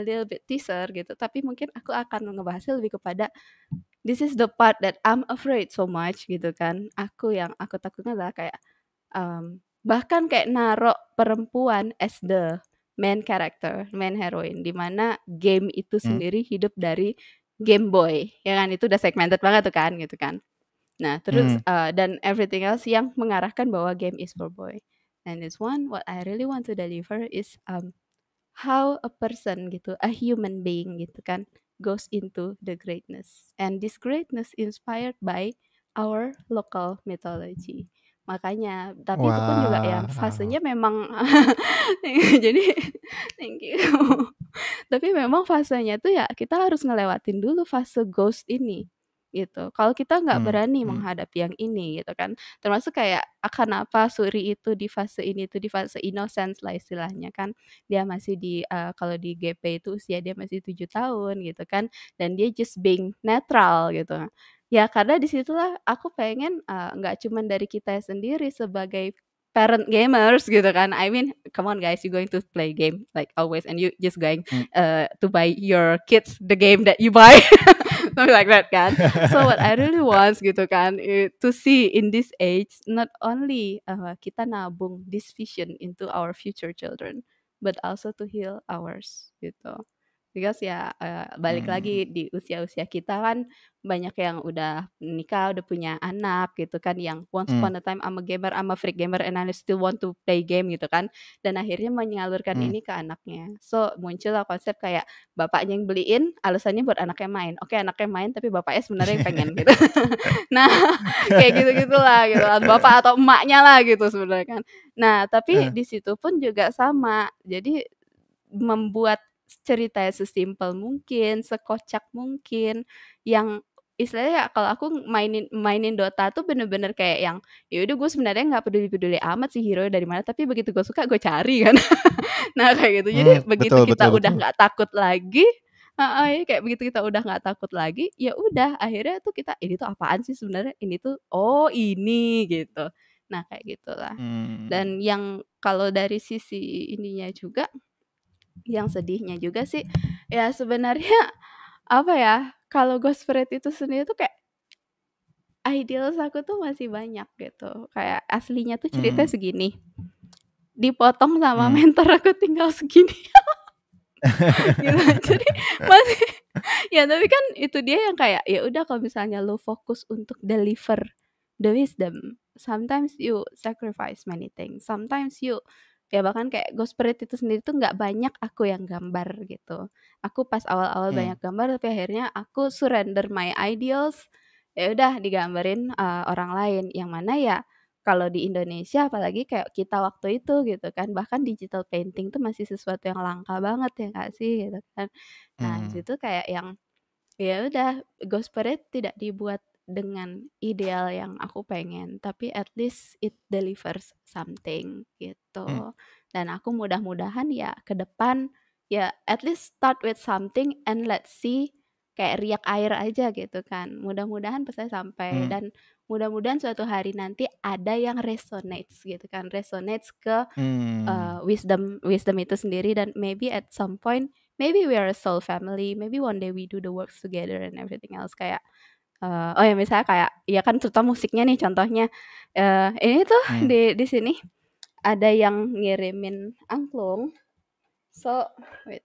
little bit teaser gitu. Tapi mungkin aku akan ngebahasnya lebih kepada this is the part that I'm afraid so much gitu kan. Yang aku takutnya adalah kayak bahkan kayak narok perempuan as the main character, main heroine, di mana game itu Hmm. sendiri hidup dari Game Boy, ya kan? Itu udah segmented banget tuh kan, gitu kan. Nah, terus dan everything else yang mengarahkan bahwa game is for boy. And this one, what I really want to deliver is how a person gitu, a human being gitu kan, goes into the greatness. And this greatness inspired by our local mythology. Makanya, tapi itu pun juga yang Wow. fasenya memang jadi thank you. Tapi memang fasenya tuh ya kita harus ngelewatin dulu fase ghost ini, gitu. Kalau kita nggak berani menghadapi yang ini gitu kan, termasuk kayak kenapa Suri itu di fase ini tuh di fase innocence lah istilahnya kan. Dia masih kalau di GP itu usia dia masih 7 tahun gitu kan, dan dia just being netral gitu. Ya karena di situlah aku pengen, nggak cuman dari kita sendiri sebagai parent gamers gitu kan. I mean, come on guys, you going to play game like always and you just going Hmm. to buy your kids the game that you buy. Something like that kan. So what I really want gitu kan to see in this age not only kita nabung this vision into our future children but also to heal ours gitu. Because ya balik lagi di usia-usia kita kan banyak yang udah nikah, udah punya anak gitu kan yang once upon a time I'm a gamer, I'm a freak gamer and I still want to play game gitu kan. Dan akhirnya menyalurkan ini ke anaknya. So muncullah konsep kayak bapaknya yang beliin, alasannya buat anaknya main. Oke, anaknya main tapi bapaknya sebenarnya yang pengen gitu. Nah, kayak gitu-gitulah gitu. Bapak atau emaknya lah gitu sebenarnya kan. Nah, tapi di situ pun juga sama. Jadi membuat ceritanya sesimpel mungkin, sekocak mungkin, yang istilahnya kalau aku mainin Dota tuh bener-bener kayak yang, ya udah gue sebenarnya nggak peduli-peduli amat sih hero dari mana, tapi begitu gue suka gue cari kan. Nah kayak gitu. Jadi begitu Betul betul kita udah betul. nggak takut lagi, heeh, ya kayak begitu kita udah nggak takut lagi, ya udah akhirnya tuh kita, ini tuh apaan sih sebenarnya? Ini tuh, oh ini gitu. Nah kayak gitulah. Dan yang kalau dari sisi ininya juga yang sedihnya juga sih, ya sebenarnya apa ya, kalau Ghost Spirit itu sendiri tuh kayak ideals aku tuh masih banyak gitu. Kayak aslinya tuh ceritanya segini. Dipotong sama mentor aku tinggal segini. Gitu. Jadi masih ya tapi kan itu dia yang kayak ya udah kalau misalnya lo fokus untuk deliver the wisdom, sometimes you sacrifice many things. Sometimes you ya bahkan kayak Ghost Spirit itu sendiri tuh nggak banyak aku yang gambar gitu. Aku pas awal-awal banyak gambar tapi akhirnya aku surrender my ideals. Ya udah digambarin orang lain yang mana ya kalau di Indonesia apalagi kayak kita waktu itu gitu kan, bahkan digital painting tuh masih sesuatu yang langka banget ya nggak sih gitu kan. Nah di situ kayak yang ya udah Ghost Spirit tidak dibuat dengan ideal yang aku pengen, tapi at least it delivers something gitu. Dan aku mudah-mudahan ya ke depan ya at least start with something and let's see kayak riak air aja gitu kan. Mudah-mudahan pesannya sampai dan mudah-mudahan suatu hari nanti ada yang resonates gitu kan, resonates ke wisdom itu sendiri dan maybe at some point maybe we are a soul family, maybe one day we do the works together and everything else kayak oh ya misalnya kayak ya kan terutama musiknya nih contohnya ini tuh di sini ada yang ngirimin angklung. So wait,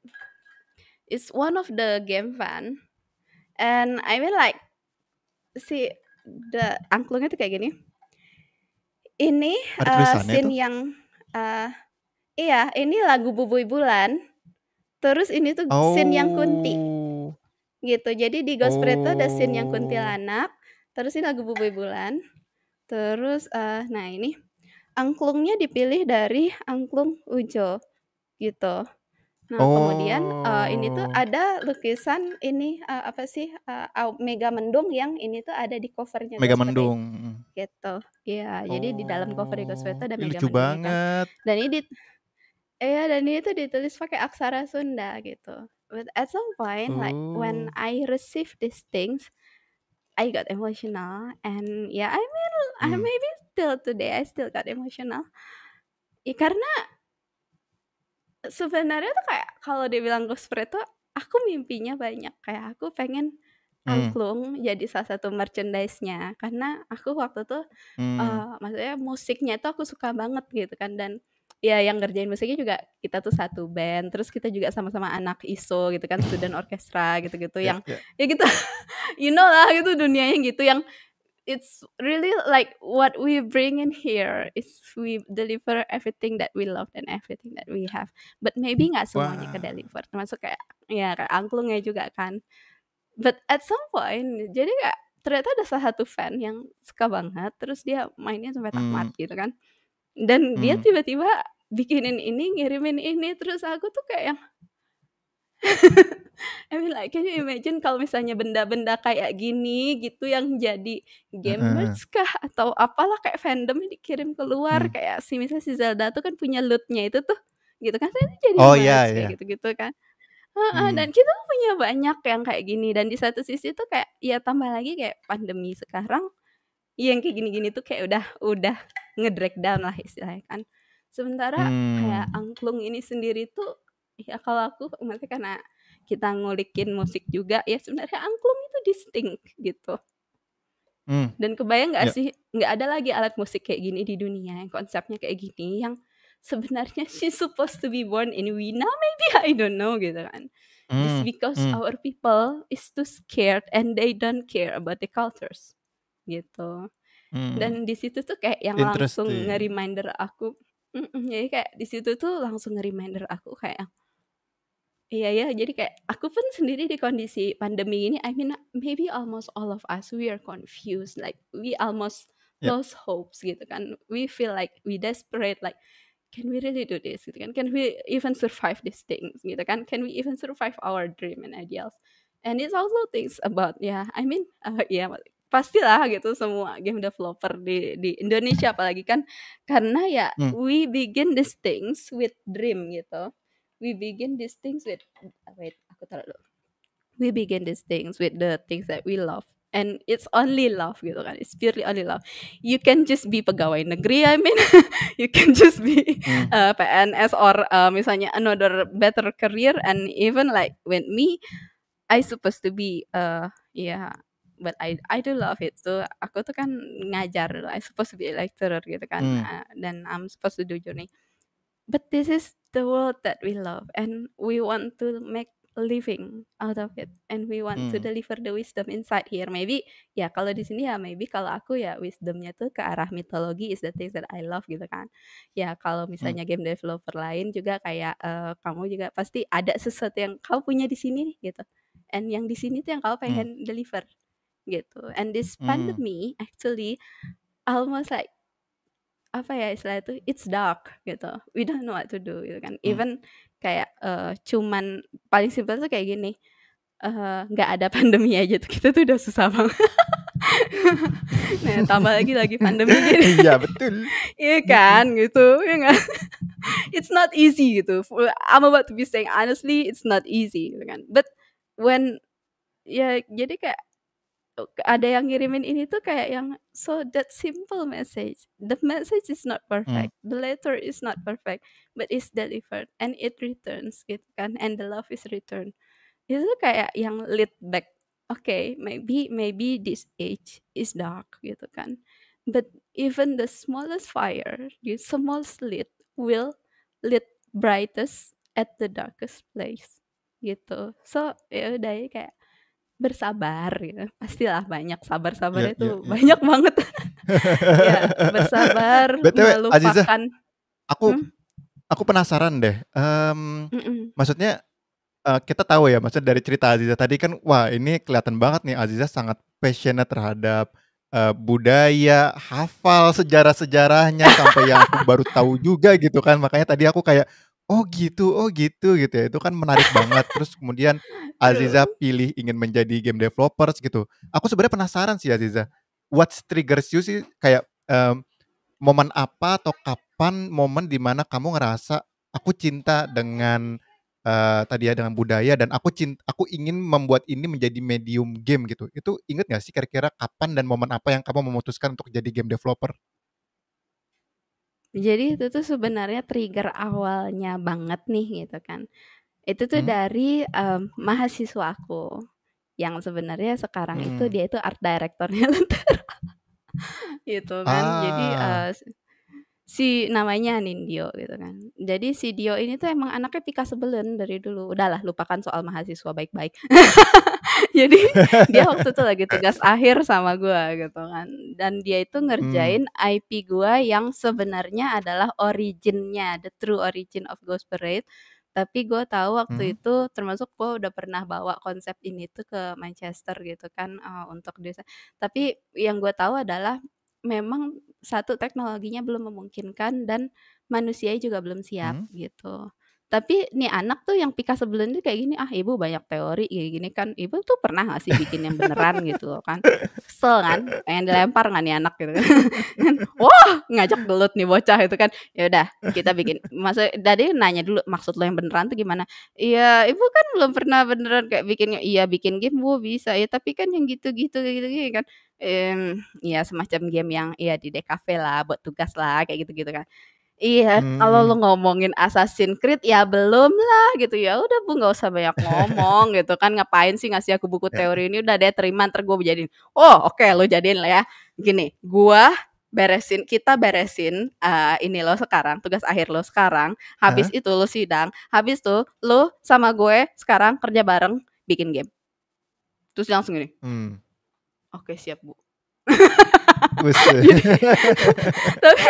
it's one of the game fan and I mean like si the angklungnya tuh kayak gini. Ini Ada tulisannya scene tuh? yang iya ini lagu Bubui Bulan. Terus ini tuh scene yang Kunti. Oh. Gitu. Jadi di Ghost Spirit tuh ada scene yang Oh. kuntilanak, terus ini lagu Bubui Bulan. Terus nah ini angklungnya dipilih dari angklung Ujo gitu. Nah, kemudian ini tuh Oh. ada lukisan ini apa sih Mega Mendung yang ini tuh ada di covernya Ghost Spirit Megamendung, gitu. Iya, jadi di dalam cover Ghost Spirit tuh Oh, ada ih Mega lucu Mendungnya kan. banget. Dan ini Iya, dan itu ditulis pakai aksara Sunda gitu. But at some point, like when Oh. I receive these things, I got emotional, and yeah, I mean, I Mmm, maybe till today I still got emotional. Ya karena sebenarnya tuh kayak kalau dibilang Ghost Friend tuh aku mimpinya banyak, kayak aku pengen mmm, angklung jadi salah satu merchandise-nya, karena aku waktu itu mmm, maksudnya musiknya itu aku suka banget gitu kan, dan ya yang ngerjain musiknya juga kita tuh satu band, terus kita juga sama-sama anak ISO gitu kan, student orchestra gitu-gitu ya yang ya, ya gitu you know lah gitu dunianya gitu yang it's really like what we bring in here is we deliver everything that we love and everything that we have, but maybe nggak semuanya wah, ke-deliver, termasuk kayak ya kayak angklungnya juga kan. But at some point, jadi kayak ternyata ada salah satu fan yang suka banget, terus dia mainnya sampai tamat mmm, gitu kan. Dan dia mmm, tiba-tiba bikinin ini, ngirimin ini, terus aku tuh kayak yang I mean like can you imagine kalau misalnya benda-benda kayak gini gitu yang jadi game heeh, merch kah atau apalah kayak fandomnya dikirim keluar, mmm, kayak misalnya si Zelda tuh kan punya loot-nya itu tuh, gitu kan, ternyata jadi oh iya merch kayak iya, gitu-gitu kan. Heeh, dan mmm, kita tuh punya banyak yang kayak gini dan di satu sisi tuh kayak ya tambah lagi kayak pandemi sekarang, yang kayak gini-gini tuh kayak udah nge-drag down lah istilahnya kan. Sementara kayak mmm, angklung ini sendiri tuh, ya kalau aku maksudnya karena kita ngulikin musik juga ya sebenarnya angklung itu distinct gitu. mmm, Dan kebayang nggak ya, sih, nggak ada lagi alat musik kayak gini di dunia yang konsepnya kayak gini, yang sebenarnya she's supposed to be born in Wina maybe, I don't know gitu kan. Just mmm, because mmm, our people is too scared and they don't care about the cultures, gitu. mmm, Dan di situ tuh kayak yang langsung interesting, nge-reminder aku jadi kayak di situ tuh langsung nge-reminder aku kayak, iya ya, jadi kayak aku pun sendiri di kondisi pandemi ini, I mean maybe almost all of us we are confused, like we almost ya, lost hopes gitu kan. We feel like we desperate like, "Can we really do this?" Gitu kan. "Can we even survive these things?" Gitu kan. "Can we even survive our dream and ideals?" And it's also things about ya, I mean, ya pastilah gitu semua game developer di Indonesia apalagi kan, karena ya mmm, we begin these things with dream gitu. We begin these things with wait, aku taruh dulu. We begin these things with the things that we love, and it's only love gitu kan, it's purely only love. You can just be pegawai negeri, I mean, you can just be, mmm, PNS or, misalnya another better career, and even like with me, I supposed to be, yeah, but I do love it. So aku tuh kan ngajar, I supposed to be a lecturer gitu kan, mmm, dan I'm supposed to do journey. But this is the world that we love, and we want to make a living out of it, and we want to mmm, deliver the wisdom inside here. Maybe ya kalau di sini ya maybe kalau aku ya wisdomnya tuh ke arah mitologi is the things that I love gitu kan. Ya kalau mmm, misalnya game developer lain juga kayak kamu juga pasti ada sesuatu yang kamu punya di sini nih, gitu. And yang di sini tuh yang kamu mmm, pengen deliver gitu. And this mmm, pandemic actually almost like apa ya istilah itu, it's dark gitu, we don't know what to do gitu kan. mmm, Even kayak, cuman paling simpel tuh kayak gini, nggak ada pandemi aja tuh kita tuh udah susah banget. Nah tambah lagi pandemi jadi iya betul, iya mhm, kan gitu, ya nggak? It's not easy gitu, I'm about to be saying honestly it's not easy gitu kan. But when ya jadi kayak ada yang ngirimin ini tuh kayak yang so that simple message. The message is not mmm, perfect, the letter is not perfect, but it's delivered and it returns gitu kan, and the love is returned. Itu kayak yang lead back. Okay, maybe this age is dark gitu kan. But even the smallest fire, the smallest lit will lit brightest at the darkest place gitu. So ya udah ya kayak bersabar gitu, pastilah banyak, iya sabar-sabarnya iya tuh iya iya. banyak banget. Ya, bersabar, BTW Aziza, melupakan aku mhm aku penasaran deh, mhm. maksudnya, kita tahu ya, maksudnya dari cerita Aziza tadi kan, wah ini kelihatan banget nih Aziza sangat passionate terhadap, budaya, hafal sejarah-sejarahnya sampai yang aku baru tahu juga gitu kan. Makanya tadi aku kayak, oh gitu," gitu ya. Itu kan menarik banget. Terus kemudian Aziza Aduh, pilih ingin menjadi game developers gitu. Aku sebenarnya penasaran sih Aziza, what triggers you sih kayak, momen apa atau kapan momen di mana kamu ngerasa aku cinta dengan tadi ya dengan budaya dan aku ingin membuat ini menjadi medium game gitu. Itu inget nggak sih kira-kira kapan dan momen apa yang kamu memutuskan untuk jadi game developer? Jadi itu tuh sebenarnya trigger awalnya banget nih gitu kan. Itu tuh Hmm? dari, mahasiswa aku, yang sebenarnya sekarang itu Hmm. dia itu art director-nya Lentera gitu kan. Jadi, Ah. si namanya Nindyo gitu kan. Jadi si Dio ini tuh emang anaknya pika sebelen dari dulu. Udahlah lupakan soal mahasiswa baik-baik. Jadi dia waktu itu lagi tugas akhir sama gua gitu kan. Dan dia itu Hmm. ngerjain IP gua yang sebenarnya adalah originnya, the true origin of Ghost Parade. Tapi gue tahu waktu Hmm. itu termasuk gue udah pernah bawa konsep ini tuh ke Manchester gitu kan untuk desain. Tapi yang gue tahu adalah memang satu teknologinya belum memungkinkan dan manusianya juga belum siap Hmm. gitu. Tapi nih anak tuh yang pika sebelum ini kayak gini, "Ah, ibu banyak teori kayak gini kan. Ibu tuh pernah nggak sih bikin yang beneran?" gitu loh kan. Kesel kan, pengen dilempar nggak nih anak gitu kan. Kan, wah ngajak gelut nih bocah itu kan. Ya udah kita bikin maksud tadi nanya dulu, "Maksud lo yang beneran tuh gimana?" "Iya, ibu kan belum pernah beneran kayak bikin." "Iya bikin game bu bisa, ya tapi kan yang gitu-gitu gitu gini kan." Ya semacam game yang ya di DKV lah, buat tugas lah, kayak gitu-gitu kan. Iya, kalau lu Hmm. ngomongin Assassin's Creed ya belum lah gitu, ya udah Bu nggak usah banyak ngomong gitu kan, ngapain sih ngasih aku buku Ya. teori ini, udah deh terima entar gue jadiin. Oh oke lu jadiin lah ya. Gini, gua kita beresin, ini lo sekarang, tugas akhir lo sekarang, habis Hah? itu lu sidang, habis tuh lu sama gue sekarang kerja bareng bikin game. Terus dia langsung gini, Hmm. "Oke siap Bu." Buset. Jadi tapi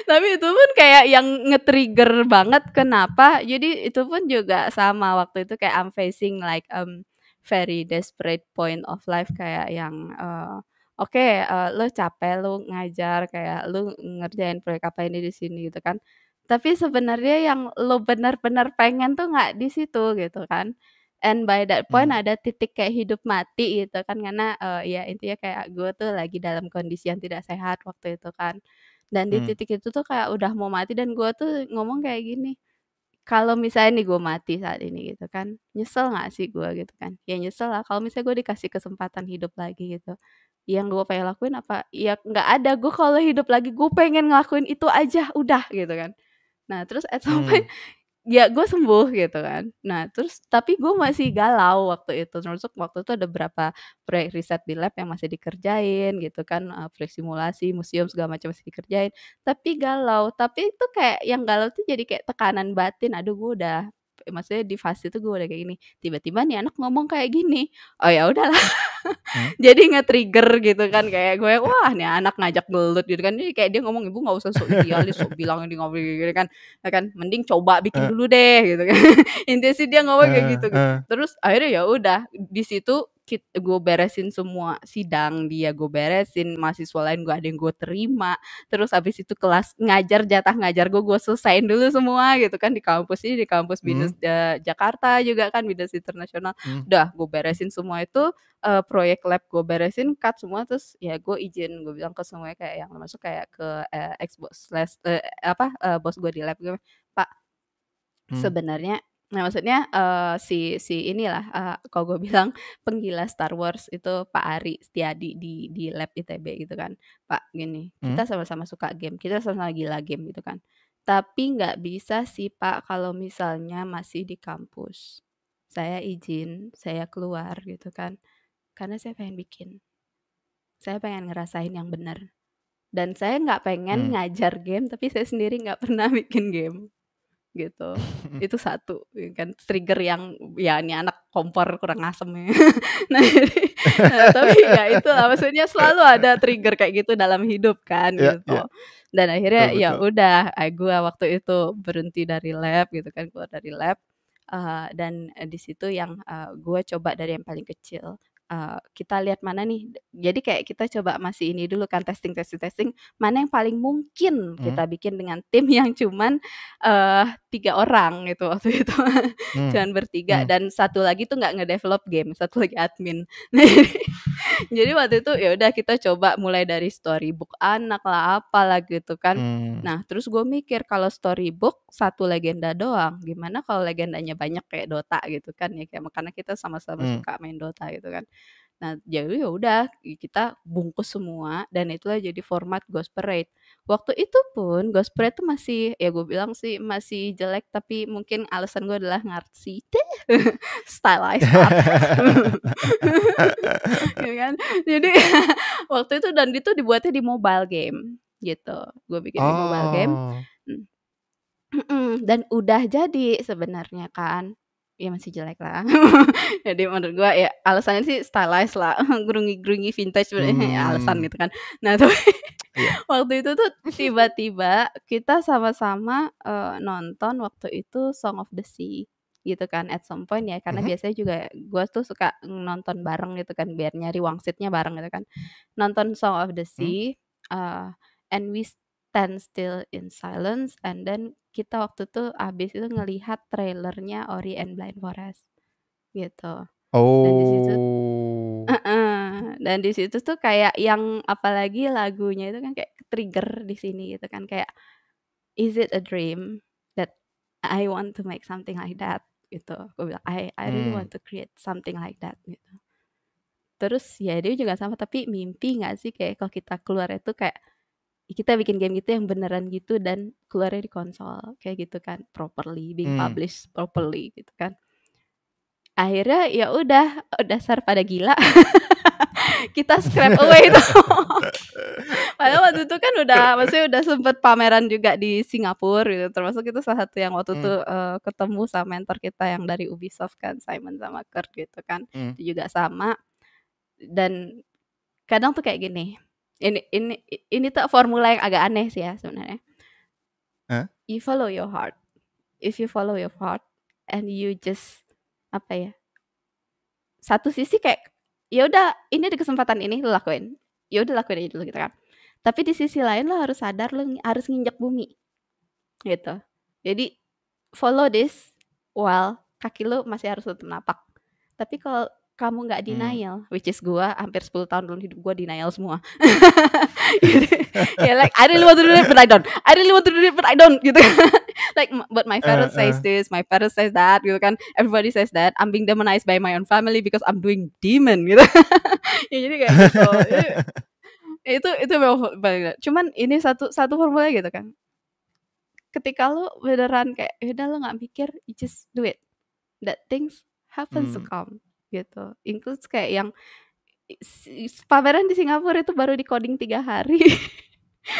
tapi itu pun kayak yang nge-trigger banget kenapa, jadi itu pun juga sama waktu itu kayak I'm facing like, very desperate point of life kayak yang, oke, lu capek, lu ngajar, kayak lu ngerjain proyek apa ini di sini gitu kan. Tapi sebenarnya yang lu benar-benar pengen tuh nggak di situ gitu kan. And by that point Hmm. ada titik kayak hidup mati gitu kan karena, ya intinya kayak gue tuh lagi dalam kondisi yang tidak sehat waktu itu kan. Dan di Hmm. titik itu tuh kayak udah mau mati dan gue tuh ngomong kayak gini, "Kalau misalnya nih gue mati saat ini gitu kan, nyesel nggak sih gue?" Gitu kan. Ya nyesel lah kalau misalnya gue dikasih kesempatan hidup lagi gitu. Yang gue pengen lakuin apa, ya nggak ada, gue kalau hidup lagi gue pengen ngelakuin itu aja, udah gitu kan. Nah terus at some point Hmm. ya gue sembuh gitu kan. Nah terus tapi gue masih galau waktu itu, termasuk waktu itu ada beberapa proyek riset di lab yang masih dikerjain gitu kan, proyek simulasi, museum segala macam masih dikerjain, tapi galau. Tapi itu kayak yang galau tuh jadi kayak tekanan batin, aduh gue udah maksudnya di fase itu gue udah kayak gini, tiba-tiba nih anak ngomong kayak gini, oh ya udahlah. Hmm. Jadi nge-trigger gitu kan kayak gue, wah nih anak ngajak gelut gitu kan, ini kayak dia ngomong, "Ibu nggak usah sok idealis, sok bilang ini nggak begini kan." Ya kan, "Mending coba bikin Eh. dulu deh," gitu kan. Intinya sih dia ngomong kayak Eh. gitu gitu. Eh. Terus akhirnya ya udah, di situ gue beresin semua sidang dia, gue beresin, mahasiswa lain gue ada yang gue terima, terus habis itu kelas ngajar, jatah ngajar gue selesain dulu semua gitu kan di kampus ini, di kampus Hmm. BINUS Jakarta juga kan, BINUS Internasional. Hmm. Udah gue beresin semua itu, proyek lab gue beresin, cut semua, terus ya gue izin, gue bilang ke semuanya kayak yang masuk kayak ke, bos gue di lab gue, "Pak, Hmm. sebenarnya." Nah maksudnya, si inilah, kalau gue bilang penggila Star Wars itu Pak Ari Setiadi di lab ITB gitu kan. "Pak gini, Hmm. kita sama-sama suka game, kita sama-sama gila game gitu kan. Tapi nggak bisa sih Pak kalau misalnya masih di kampus. Saya izin, saya keluar," gitu kan. Karena saya pengen bikin. Saya pengen ngerasain yang benar. Dan saya nggak pengen Hmm. ngajar game, tapi saya sendiri nggak pernah bikin game, gitu. Itu satu, ya kan, trigger yang, ya ini anak kompor kurang asem ya. Nah jadi tapi ya itulah maksudnya selalu ada trigger kayak gitu dalam hidup kan, Iya, iya. gitu. Dan Betul, akhirnya ya betul. udah, gua waktu itu berhenti dari lab gitu kan, keluar dari lab, dan, di situ yang, gua coba dari yang paling kecil, kita lihat mana nih jadi kayak kita coba masih ini dulu kan testing, mana yang paling mungkin Hmm. kita bikin dengan tim yang cuman, 3 3 orang gitu waktu itu. Mmm. Cuman bertiga Mmm. dan satu lagi tuh nggak ngedevelop game, satu lagi admin. Jadi waktu itu ya udah kita coba mulai dari storybook anak lah, apalah gitu kan. Mmm. Nah, terus gue mikir kalau storybook 1 legenda doang, gimana kalau legendanya banyak kayak Dota gitu kan ya, kayak karena kita sama-sama Mmm. suka main Dota gitu kan. Nah, jadi ya udah kita bungkus semua dan itulah jadi format Ghost Parade. Waktu itu pun Ghost Parade tuh masih ya gue bilang sih masih jelek tapi mungkin alasan gue adalah ngarsi stylized art. Ya kan? Jadi waktu itu dan itu dibuatnya di mobile game gitu. Gue bikin di mobile game. Oh. Dan udah jadi sebenarnya kan. Ya masih jelek lah. Jadi menurut gue ya alasannya sih stylized lah, grungy-grungy vintage ya alasan gitu kan. Nah, tapi Iya. waktu itu tuh tiba-tiba kita sama-sama, nonton waktu itu Song of the Sea gitu kan at some point ya, karena Mhm. biasanya juga gue tuh suka nonton bareng gitu kan biar nyari wangsitnya bareng gitu kan. Nonton Song of the Mmm. Sea, and we stand still in silence and then kita waktu itu abis itu ngelihat trailernya Ori and Blind Forest gitu. Dan di situ Oh. dan di situ tuh kayak yang apalagi lagunya itu kan kayak trigger di sini gitu kan kayak, "Is it a dream that I want to make something like that?" Gitu. Gue bilang, "I really Mmm. want to create something like that," gitu. Terus ya dia juga sama, tapi mimpi nggak sih kayak kalau kita keluar itu kayak kita bikin game gitu yang beneran gitu dan keluarnya di konsol kayak gitu kan, properly, being Mmm. published properly gitu kan. Akhirnya ya udah, dasar pada gila, kita scrap away itu. Padahal waktu itu kan maksudnya udah sempet pameran juga di Singapura gitu, termasuk itu salah satu yang waktu itu, Mmm. ketemu sama mentor kita yang dari Ubisoft kan, Simon sama Kurt gitu kan, Mmm. itu juga sama. Dan kadang tuh kayak gini, ini tuh formula yang agak aneh sih ya sebenarnya. Heeh. You follow your heart. If you follow your heart and you just apa ya, satu sisi kayak, ya udah ini di kesempatan ini lu lakuin. Ya udah lakuin aja dulu gitu kan. Tapi di sisi lain lo harus sadar lo harus nginjak bumi gitu. Jadi follow this while kaki lo masih harus tetap napak. Tapi kalau kamu nggak Mmm. denial, which is gua hampir 10 tahun dalam hidup gua denial semua. Jadi, ya like I really want to do it but I don't. I really want to do it but I don't gitu kan. Like but my parents says this, my parents says that gitu kan. Everybody says that I'm being demonized by my own family because I'm doing demon gitu. Ya jadi kayak gitu. Itu memang cuman ini satu formula gitu kan. Ketika lu beneran kayak ya udah lu nggak mikir, you just do it. That things happens to Mmm. come gitu. Includes kayak yang pameran di Singapura itu baru di coding 3 hari.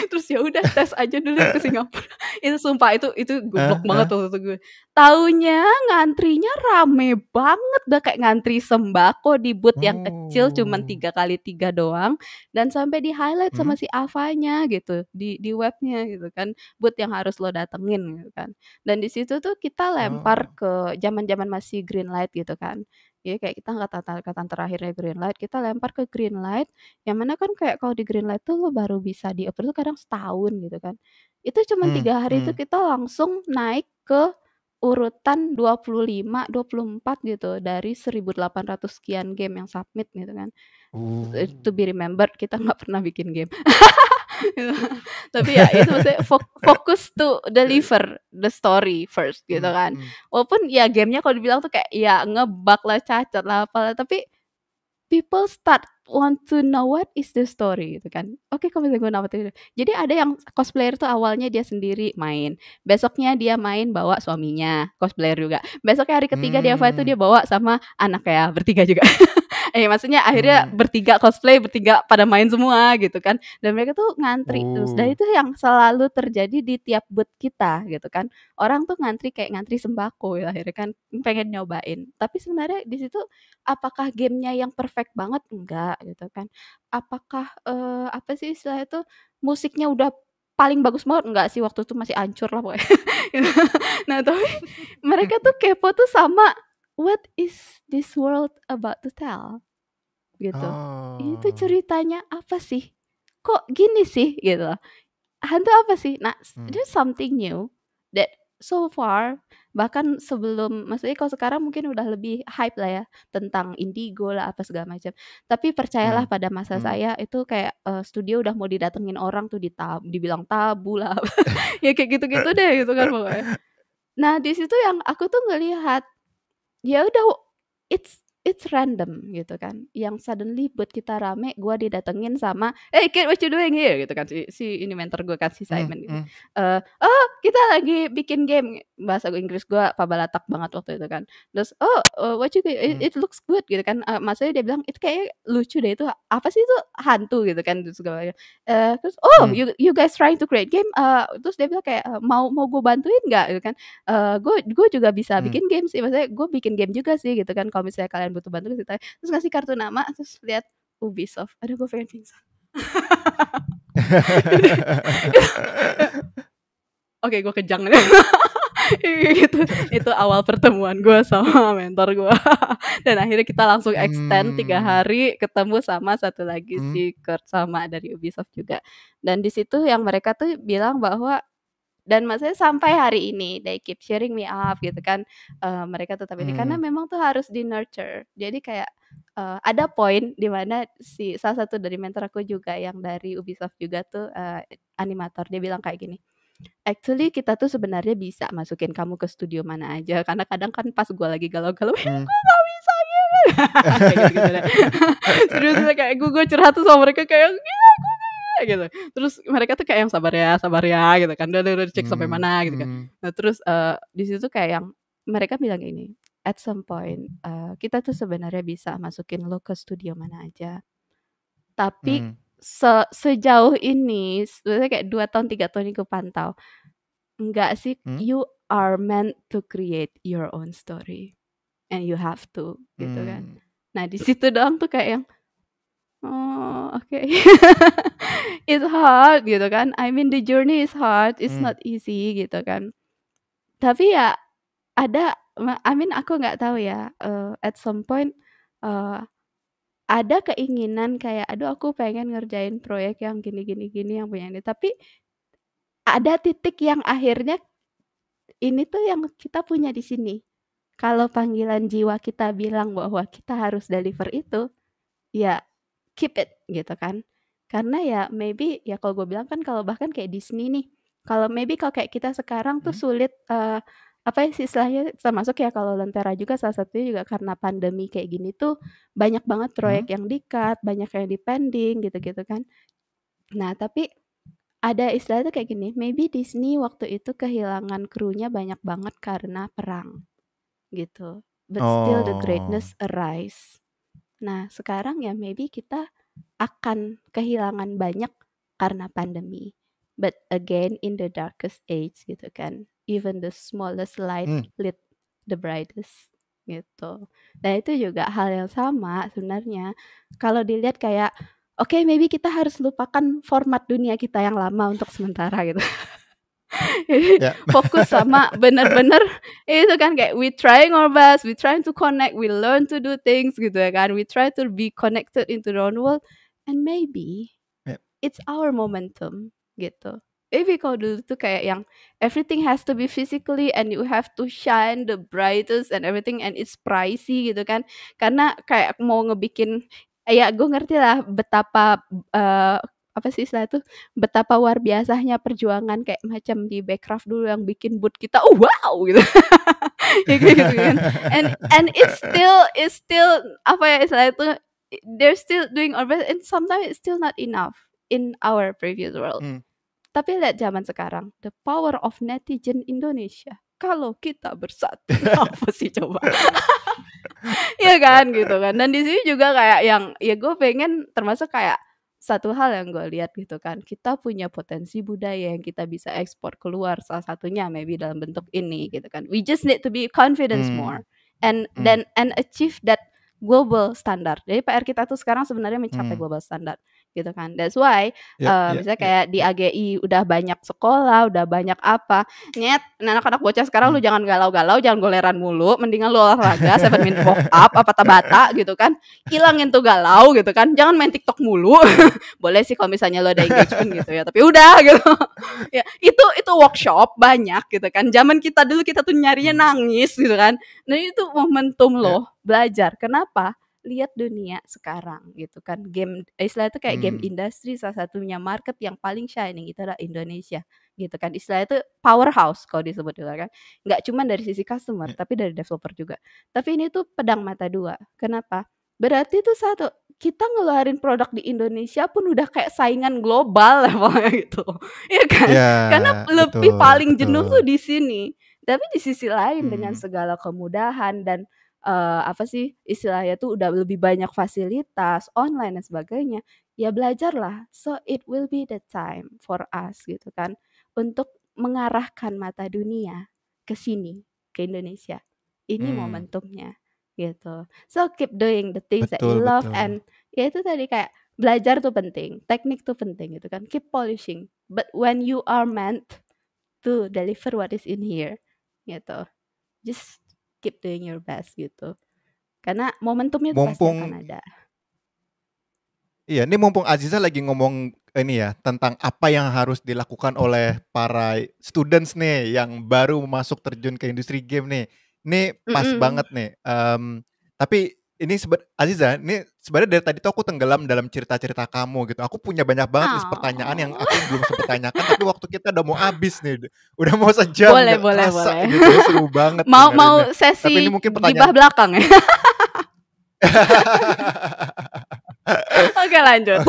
Terus ya udah tes aja dulu ke Singapura. Itu sumpah itu Heeh goblok banget heeh. waktu itu gue. Taunya ngantrinya rame banget, udah kayak ngantri sembako di booth yang kecil cuman Oh. 3x3 doang dan sampai di-highlight Mhm. sama si Avanya gitu di webnya gitu kan, booth yang harus lo datengin gitu kan. Dan di situ tuh kita lempar Oh. ke zaman-zaman masih green light gitu kan. Jadi kayak kita angkatan terakhirnya green light, kita lempar ke green light yang mana kan kayak kalau di greenlight tuh lo baru bisa di-approve tuh kadang setahun gitu kan. Itu cuman Mmm. 3 hari itu Mmm. kita langsung naik ke urutan 25, 24 gitu dari 1.800 sekian game yang submit gitu kan. To Oh. be remembered kita nggak pernah bikin game. Tapi ya itu maksudnya fokus to deliver the story first gitu Mmm. kan. Mmm. Walaupun ya gamenya kalau dibilang tuh kayak ya nge-bug lah, cacat lah, apalah, tapi people start want to know what is the story gitu kan. Oke, kalau misalnya gue dapetin jadi ada yang cosplayer tuh awalnya dia sendiri main, besoknya dia main bawa suaminya, cosplayer juga. Besoknya hari ketiga dia fight tuh dia Mmm. bawa sama anaknya, bertiga juga. Maksudnya akhirnya Mmm. bertiga cosplay, bertiga pada main semua gitu kan. Dan mereka tuh ngantri terus. Dan Oh. itu yang selalu terjadi di tiap booth kita gitu kan. Orang tuh ngantri kayak ngantri sembako ya akhirnya kan pengen nyobain. Tapi sebenarnya di situ apakah gamenya yang perfect banget? Enggak gitu kan. Apakah apa sih istilahnya tuh musiknya udah paling bagus banget? Enggak sih, waktu itu masih hancur lah pokoknya. Nah, tapi mereka tuh kepo tuh sama what is this world about to tell? Gitu. Ini tuh Oh. ceritanya apa sih? Kok gini sih? Gitu. Hantu apa sih? Nah, Mmm. there's something new that so far, bahkan sebelum maksudnya kalau sekarang mungkin udah lebih hype lah ya, tentang Indigo lah, apa segala macam. Tapi percayalah Hmm. pada masa Hmm. saya itu kayak, studio udah mau didatengin orang tuh dibilang tabu lah, ya kayak gitu-gitu deh gitu kan pokoknya. Nah di situ yang aku tuh ngelihat, ya udah it's random gitu kan, yang suddenly buat kita rame, gua didatengin sama, "Hey kid, what you doing here?" Gitu kan, si ini mentor gue kan, si Hmm. Simon gitu. Hmm. "Oh kita lagi bikin game." Bahasa Inggris gua pabalatak banget waktu itu kan. Terus, "Oh, what you Hmm. it looks good," gitu kan, maksudnya dia bilang, "Itu kayaknya lucu deh, itu apa sih itu? Hantu," gitu kan, terus segala macam. Terus, "Oh, Hmm. you guys trying to create game?" Terus dia bilang kayak, "Mau gue bantuin nggak?" Gitu kan. Gue juga bisa Hmm. bikin game sih, maksudnya gue bikin game juga sih gitu kan, kalau misalnya kalian butuh bantuan cerita. Terus ngasih kartu nama, terus lihat Ubisoft, aduh gue pengen pingsan. Oke, gue kejang nih. Gitu. Itu awal pertemuan gue sama mentor gue. Dan akhirnya kita langsung extend 3 Hmm. hari, ketemu sama satu lagi Hmm. si Kurt sama dari Ubisoft juga. Dan di situ yang mereka tuh bilang bahwa, dan maksudnya sampai hari ini they keep cheering me up gitu kan, mereka tetap ini karena Hmm. memang tuh harus di-nurture. Jadi kayak, ada poin di mana si salah satu dari mentor aku juga yang dari Ubisoft juga tuh, animator, dia bilang kayak gini, "Actually kita tuh sebenarnya bisa masukin kamu ke studio mana aja, karena kadang kan pas gua lagi galau-galau, "Ih Hmm. gua nggak bisa gini." Kayak gitu-gitu deh. Serius deh kayak gue curhat tuh sama mereka kayak, "Gila gue gitu." Terus mereka tuh kayak yang sabar ya gitu kan, udah dicek sampai Hmm. mana gitu kan. Hmm. Nah terus, di situ kayak yang mereka bilang gini, "At some point, kita tuh sebenarnya bisa masukin lo ke studio mana aja. Tapi Hmm. sejauh ini sebenarnya kayak 2 tahun, 3 tahun ini kupantau, enggak sih, Hmm. you are meant to create your own story and you have to," gitu kan. Hmm. Nah di situ doang tuh kayak yang, oh, oke. It's hard gitu kan. I mean the journey is hard, it's Hmm. not easy gitu kan. Tapi ya ada I mean aku nggak tahu ya, at some point, eee, ada keinginan kayak, "Aduh aku pengen ngerjain proyek yang gini gini gini, yang punya ini." Tapi ada titik yang akhirnya ini tuh yang kita punya di sini. Kalau panggilan jiwa kita bilang bahwa kita harus deliver itu, ya keep it gitu kan. Karena ya maybe ya kalau gue bilang kan kalau bahkan kayak Disney nih, kalau maybe kalau kayak kita sekarang tuh Hmm. sulit, apa ya sih istilahnya, termasuk ya kalau Lentera juga salah satunya juga karena pandemi kayak gini tuh banyak banget Hmm. proyek yang di-cut, banyak yang di-pending gitu-gitu kan. Nah tapi ada istilahnya tuh kayak gini, maybe Disney waktu itu kehilangan krunya banyak banget karena perang gitu, but still the Oh. greatness arise. Nah sekarang ya maybe kita akan kehilangan banyak karena pandemi. But again in the darkest age gitu kan, even the smallest light Hmm. lit the brightest gitu. Dan itu juga hal yang sama sebenarnya kalau dilihat kayak, oke maybe kita harus lupakan format dunia kita yang lama untuk sementara gitu. Jadi Ya. fokus sama bener-bener itu kan kayak we trying our best, we trying to connect, we learn to do things gitu ya kan, we try to be connected into the own world, and maybe Ya. it's our momentum gitu. Maybe kalau dulu tuh kayak yang everything has to be physically and you have to shine the brightest and everything and it's pricey gitu kan. Karena kayak mau ngebikin, ya gue ngerti lah betapa, apa sih istilah itu, betapa luar biasanya perjuangan kayak macam di Backcraft dulu yang bikin booth kita, oh wow gitu. Ya kayak gitu kan. And it's still apa ya istilahnya itu, they're still doing our best and sometimes it's still not enough in our previous world. Hmm. Tapi lihat zaman sekarang, the power of netizen Indonesia. Kalau kita bersatu, apa sih coba? Iya kan gitu kan. Dan di sini juga kayak yang ya gue pengen termasuk kayak satu hal yang gue lihat gitu kan. Kita punya potensi budaya yang kita bisa ekspor keluar, salah satunya maybe dalam bentuk ini gitu kan. We just need to be confident Hmm. more and Hmm. achieve that global standard. Jadi PR kita tuh sekarang sebenarnya mencapai Hmm. global standard. gitu kan. That's why Ya, ya, misalnya ya, kayak di ya. AGI udah banyak sekolah, udah banyak apa, nyet, anak-anak bocah sekarang lu Hmm. jangan galau-galau, jangan goleran mulu, mendingan lu olahraga, 7-minute walk up, apa Tabata gitu kan, hilangin tuh galau gitu kan, jangan main TikTok mulu. Boleh sih kalau misalnya lo ada engagement gitu ya, tapi udah gitu. Ya, itu workshop banyak gitu kan. Zaman kita dulu kita tuh nyarinya nangis gitu kan. Nah, itu momentum Ya. lo belajar. Kenapa? Lihat dunia sekarang gitu kan. Game istilahnya itu kayak game industry, salah satunya market yang paling shining itu adalah Indonesia gitu kan. Istilahnya itu powerhouse kalau disebut gitu kan. Nggak cuma dari sisi customer, Ya. tapi dari developer juga. Tapi ini tuh pedang mata dua. Kenapa? Berarti itu satu, kita ngeluarin produk di Indonesia pun udah kayak saingan global levelnya gitu. Iya kan? Ya, Karena lebih betul, paling jenuh tuh betul. di sini. Tapi di sisi lain dengan Hmm. segala kemudahan dan apa sih istilahnya tuh udah lebih banyak fasilitas online dan sebagainya, ya belajarlah. So it will be the time for us gitu kan untuk mengarahkan mata dunia ke sini, ke Indonesia. Ini Hmm. momentumnya gitu. So keep doing the things that you Betul, love betul. and ya itu tadi kayak belajar tuh penting, teknik tuh penting gitu kan. Keep polishing. But when you are meant to deliver what is in here gitu, just keep doing your best gitu. Karena momentumnya itu pasti akan Mumpung ada. Iya, ini mumpung Aziza lagi ngomong ini ya, tentang apa yang harus dilakukan oleh para students nih yang baru masuk terjun ke industri game nih. Ini pas Mhm. banget nih. Tapi ini Aziza, ini sebenarnya dari tadi tuh aku tenggelam dalam cerita-cerita kamu gitu. Aku punya banyak banget list pertanyaan yang Oh. aku belum sempat tanyakan, tapi waktu kita udah mau habis nih. Udah mau sejam, Boleh nggak boleh kerasa boleh. gitu ya, seru banget Mau dengerinnya. mau Tapi ini sesi mungkin gibah pertanyaan belakang ya? Oke lanjut.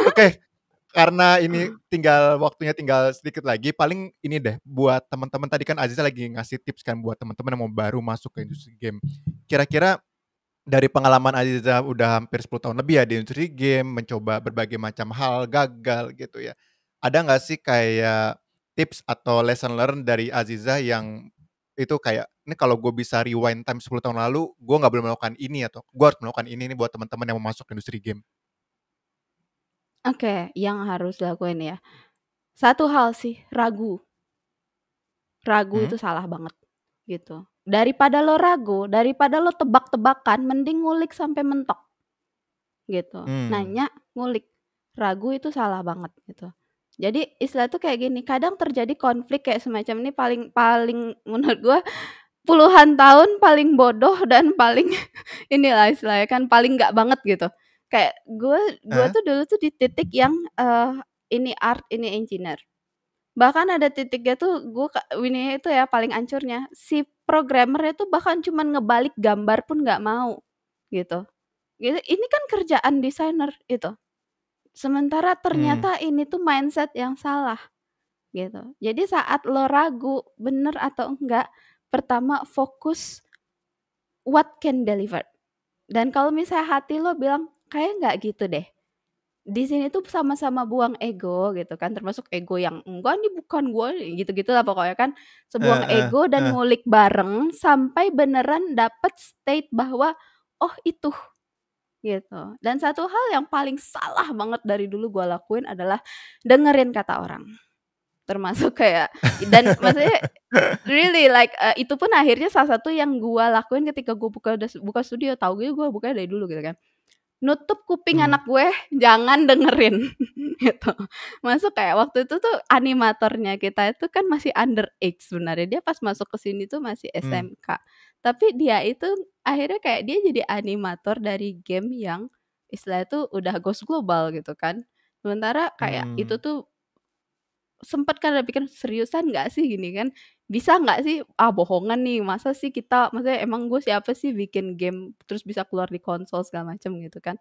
Oke, karena ini waktunya tinggal sedikit lagi, paling ini deh buat teman-teman, tadi kan Aziza lagi ngasih tips kan buat teman-teman yang mau baru masuk ke industri game. Kira-kira dari pengalaman Aziza udah hampir 10 tahun lebih ya di industri game, mencoba berbagai macam hal, gagal gitu ya. Ada nggak sih kayak tips atau lesson learn dari Aziza yang itu kayak, ini kalau gue bisa rewind time 10 tahun lalu, gue nggak boleh melakukan ini atau gue harus melakukan ini nih buat teman-teman yang mau masuk ke industri game. Oke, yang harus dilakuin ya. Satu hal sih, ragu. Ragu Hmm? itu salah banget gitu. Daripada lo ragu, daripada lo tebak-tebakan, mending ngulik sampai mentok gitu. Hmm. Nanya, ngulik. Ragu itu salah banget gitu. Jadi istilah tuh kayak gini, kadang terjadi konflik kayak semacam ini paling paling menurut gua puluhan tahun paling bodoh dan paling inilah istilahnya kan paling nggak banget gitu. Kayak gue Heeh. tuh dulu tuh di titik yang ini art, ini engineer. Bahkan ada titiknya tuh ini itu ya paling ancurnya, si programmernya tuh bahkan cuman ngebalik gambar pun nggak mau, gitu. Gitu, ini kan kerjaan desainer itu. Sementara Hmm. ternyata ini tuh mindset yang salah, gitu. Jadi saat lo ragu bener atau enggak, pertama fokus what can deliver. Dan kalau misalnya hati lo bilang, "Kayaknya nggak gitu deh." Di sini tuh sama-sama buang ego gitu kan, termasuk ego yang, "Enggak nih bukan gue," gitu-gitulah pokoknya kan. Sebuang Heeh, ego dan heeh. ngulik bareng sampai beneran dapet state bahwa, "Oh itu," gitu. Dan satu hal yang paling salah banget dari dulu gue lakuin adalah dengerin kata orang. Termasuk kayak dan maksudnya really like, itu pun akhirnya salah satu yang gue lakuin ketika gue buka studio, tahu gitu gue bukanya dari dulu gitu kan. Nutup kuping Hmm. anak gue, jangan dengerin, gitu. Masuk kayak waktu itu tuh animatornya kita itu kan masih underage sebenarnya, dia pas masuk ke sini tuh masih Hmm. SMK. Tapi dia itu akhirnya kayak dia jadi animator dari game yang istilahnya tuh udah goes global gitu kan. Sementara kayak itu Hmm. tuh sempet kan ada pikir, "Seriusan nggak sih?" Gini kan, "Bisa nggak sih? Ah, bohongan nih, masa sih kita maksudnya emang gue siapa sih bikin game terus bisa keluar di konsol segala macem," gitu kan.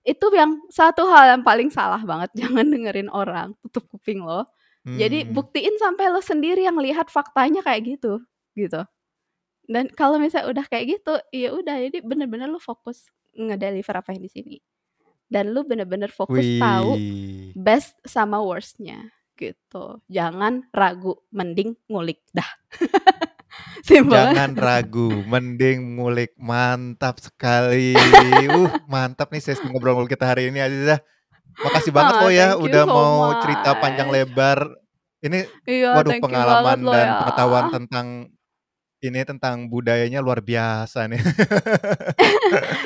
Itu yang satu hal yang paling salah banget, jangan dengerin orang, tutup kuping lo. Jadi Hmm. buktiin sampai lo sendiri yang lihat faktanya kayak gitu, gitu. Dan kalau misalnya udah kayak gitu, ya udah jadi bener-bener lo fokus ngedeliver apa yang di sini. Dan lu bener-bener fokus tahu Wih, best sama worst-nya, gitu. Jangan ragu, mending ngulik, dah. Simpelnya. jangan ragu, mending ngulik. Mantap sekali. Mantap nih sesi ngobrol kita hari ini, Aziza. Makasih banget loh ya Thank you udah so mau cerita panjang much. lebar. Ini Iya, waduh thank you banget pengalaman loh dan ya. pengetahuan tentang ini, tentang budayanya luar biasa nih.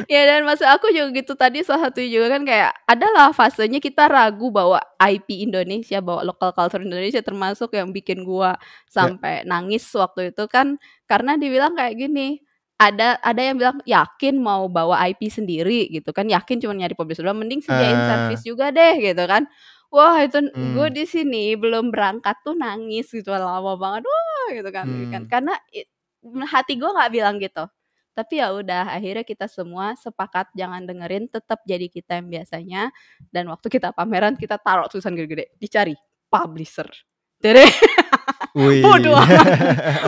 Ya dan maksud aku juga gitu tadi salah satunya juga kan kayak adalah fasenya kita ragu bawa IP Indonesia, bawa local culture Indonesia termasuk yang bikin gua Ya, sampai nangis waktu itu kan karena dibilang kayak gini, ada yang bilang, "Yakin mau bawa IP sendiri?" Gitu kan, "Yakin cuma nyari publisher doang, mending sediain eee, servis juga deh," gitu kan. Wah itu gue mmm, di sini belum berangkat tuh nangis gitu, lama banget, wah gitu kan. mmm. Karena hati gue nggak bilang gitu. Tapi ya udah akhirnya kita semua sepakat jangan dengerin, tetap jadi kita yang biasanya, dan waktu kita pameran kita taruh tulisan gede-gede, dicari publisher. Dere bodo Wih. amat,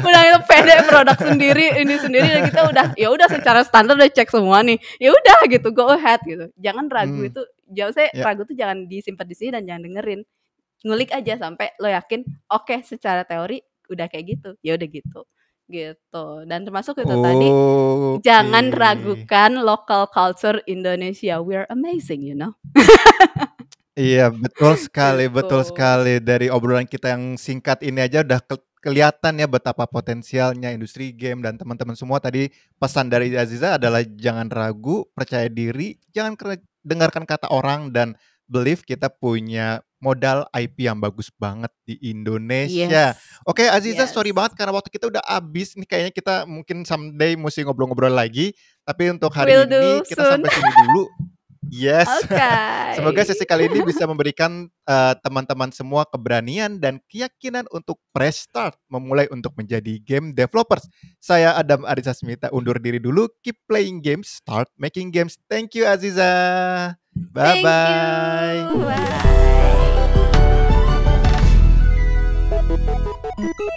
udah itu pede produk sendiri, ini sendiri dan kita udah ya udah secara standar udah cek semua nih, ya udah gitu go ahead gitu. Jangan ragu Mmm, itu saya ya. ragu tuh jangan disimpan di sini dan jangan dengerin. Ngulik aja sampai lo yakin, oke secara teori udah kayak gitu, ya udah gitu. Gitu, dan termasuk itu tadi Oke. jangan ragukan local culture Indonesia, we are amazing, you know? Iya, Gitu. betul sekali. Dari obrolan kita yang singkat ini aja udah kelihatan ya betapa potensialnya industri game dan teman-teman semua tadi pesan dari Aziza adalah jangan ragu, percaya diri, jangan dengarkan kata orang dan believe kita punya modal IP yang bagus banget di Indonesia. Yes, Oke, Aziza, sorry yes. banget karena waktu kita udah habis nih, kayaknya kita mungkin someday mesti ngobrol-ngobrol lagi. Tapi untuk hari Will ini do kita soon. sampai sini dulu. Yes. Semoga sesi Okay. kali ini bisa memberikan, teman-teman semua keberanian dan keyakinan untuk fresh start, memulai untuk menjadi game developers. Saya Adam Arisasmita undur diri dulu, keep playing games, start making games. Thank you Aziza. Thank Bye-bye. you. Bye.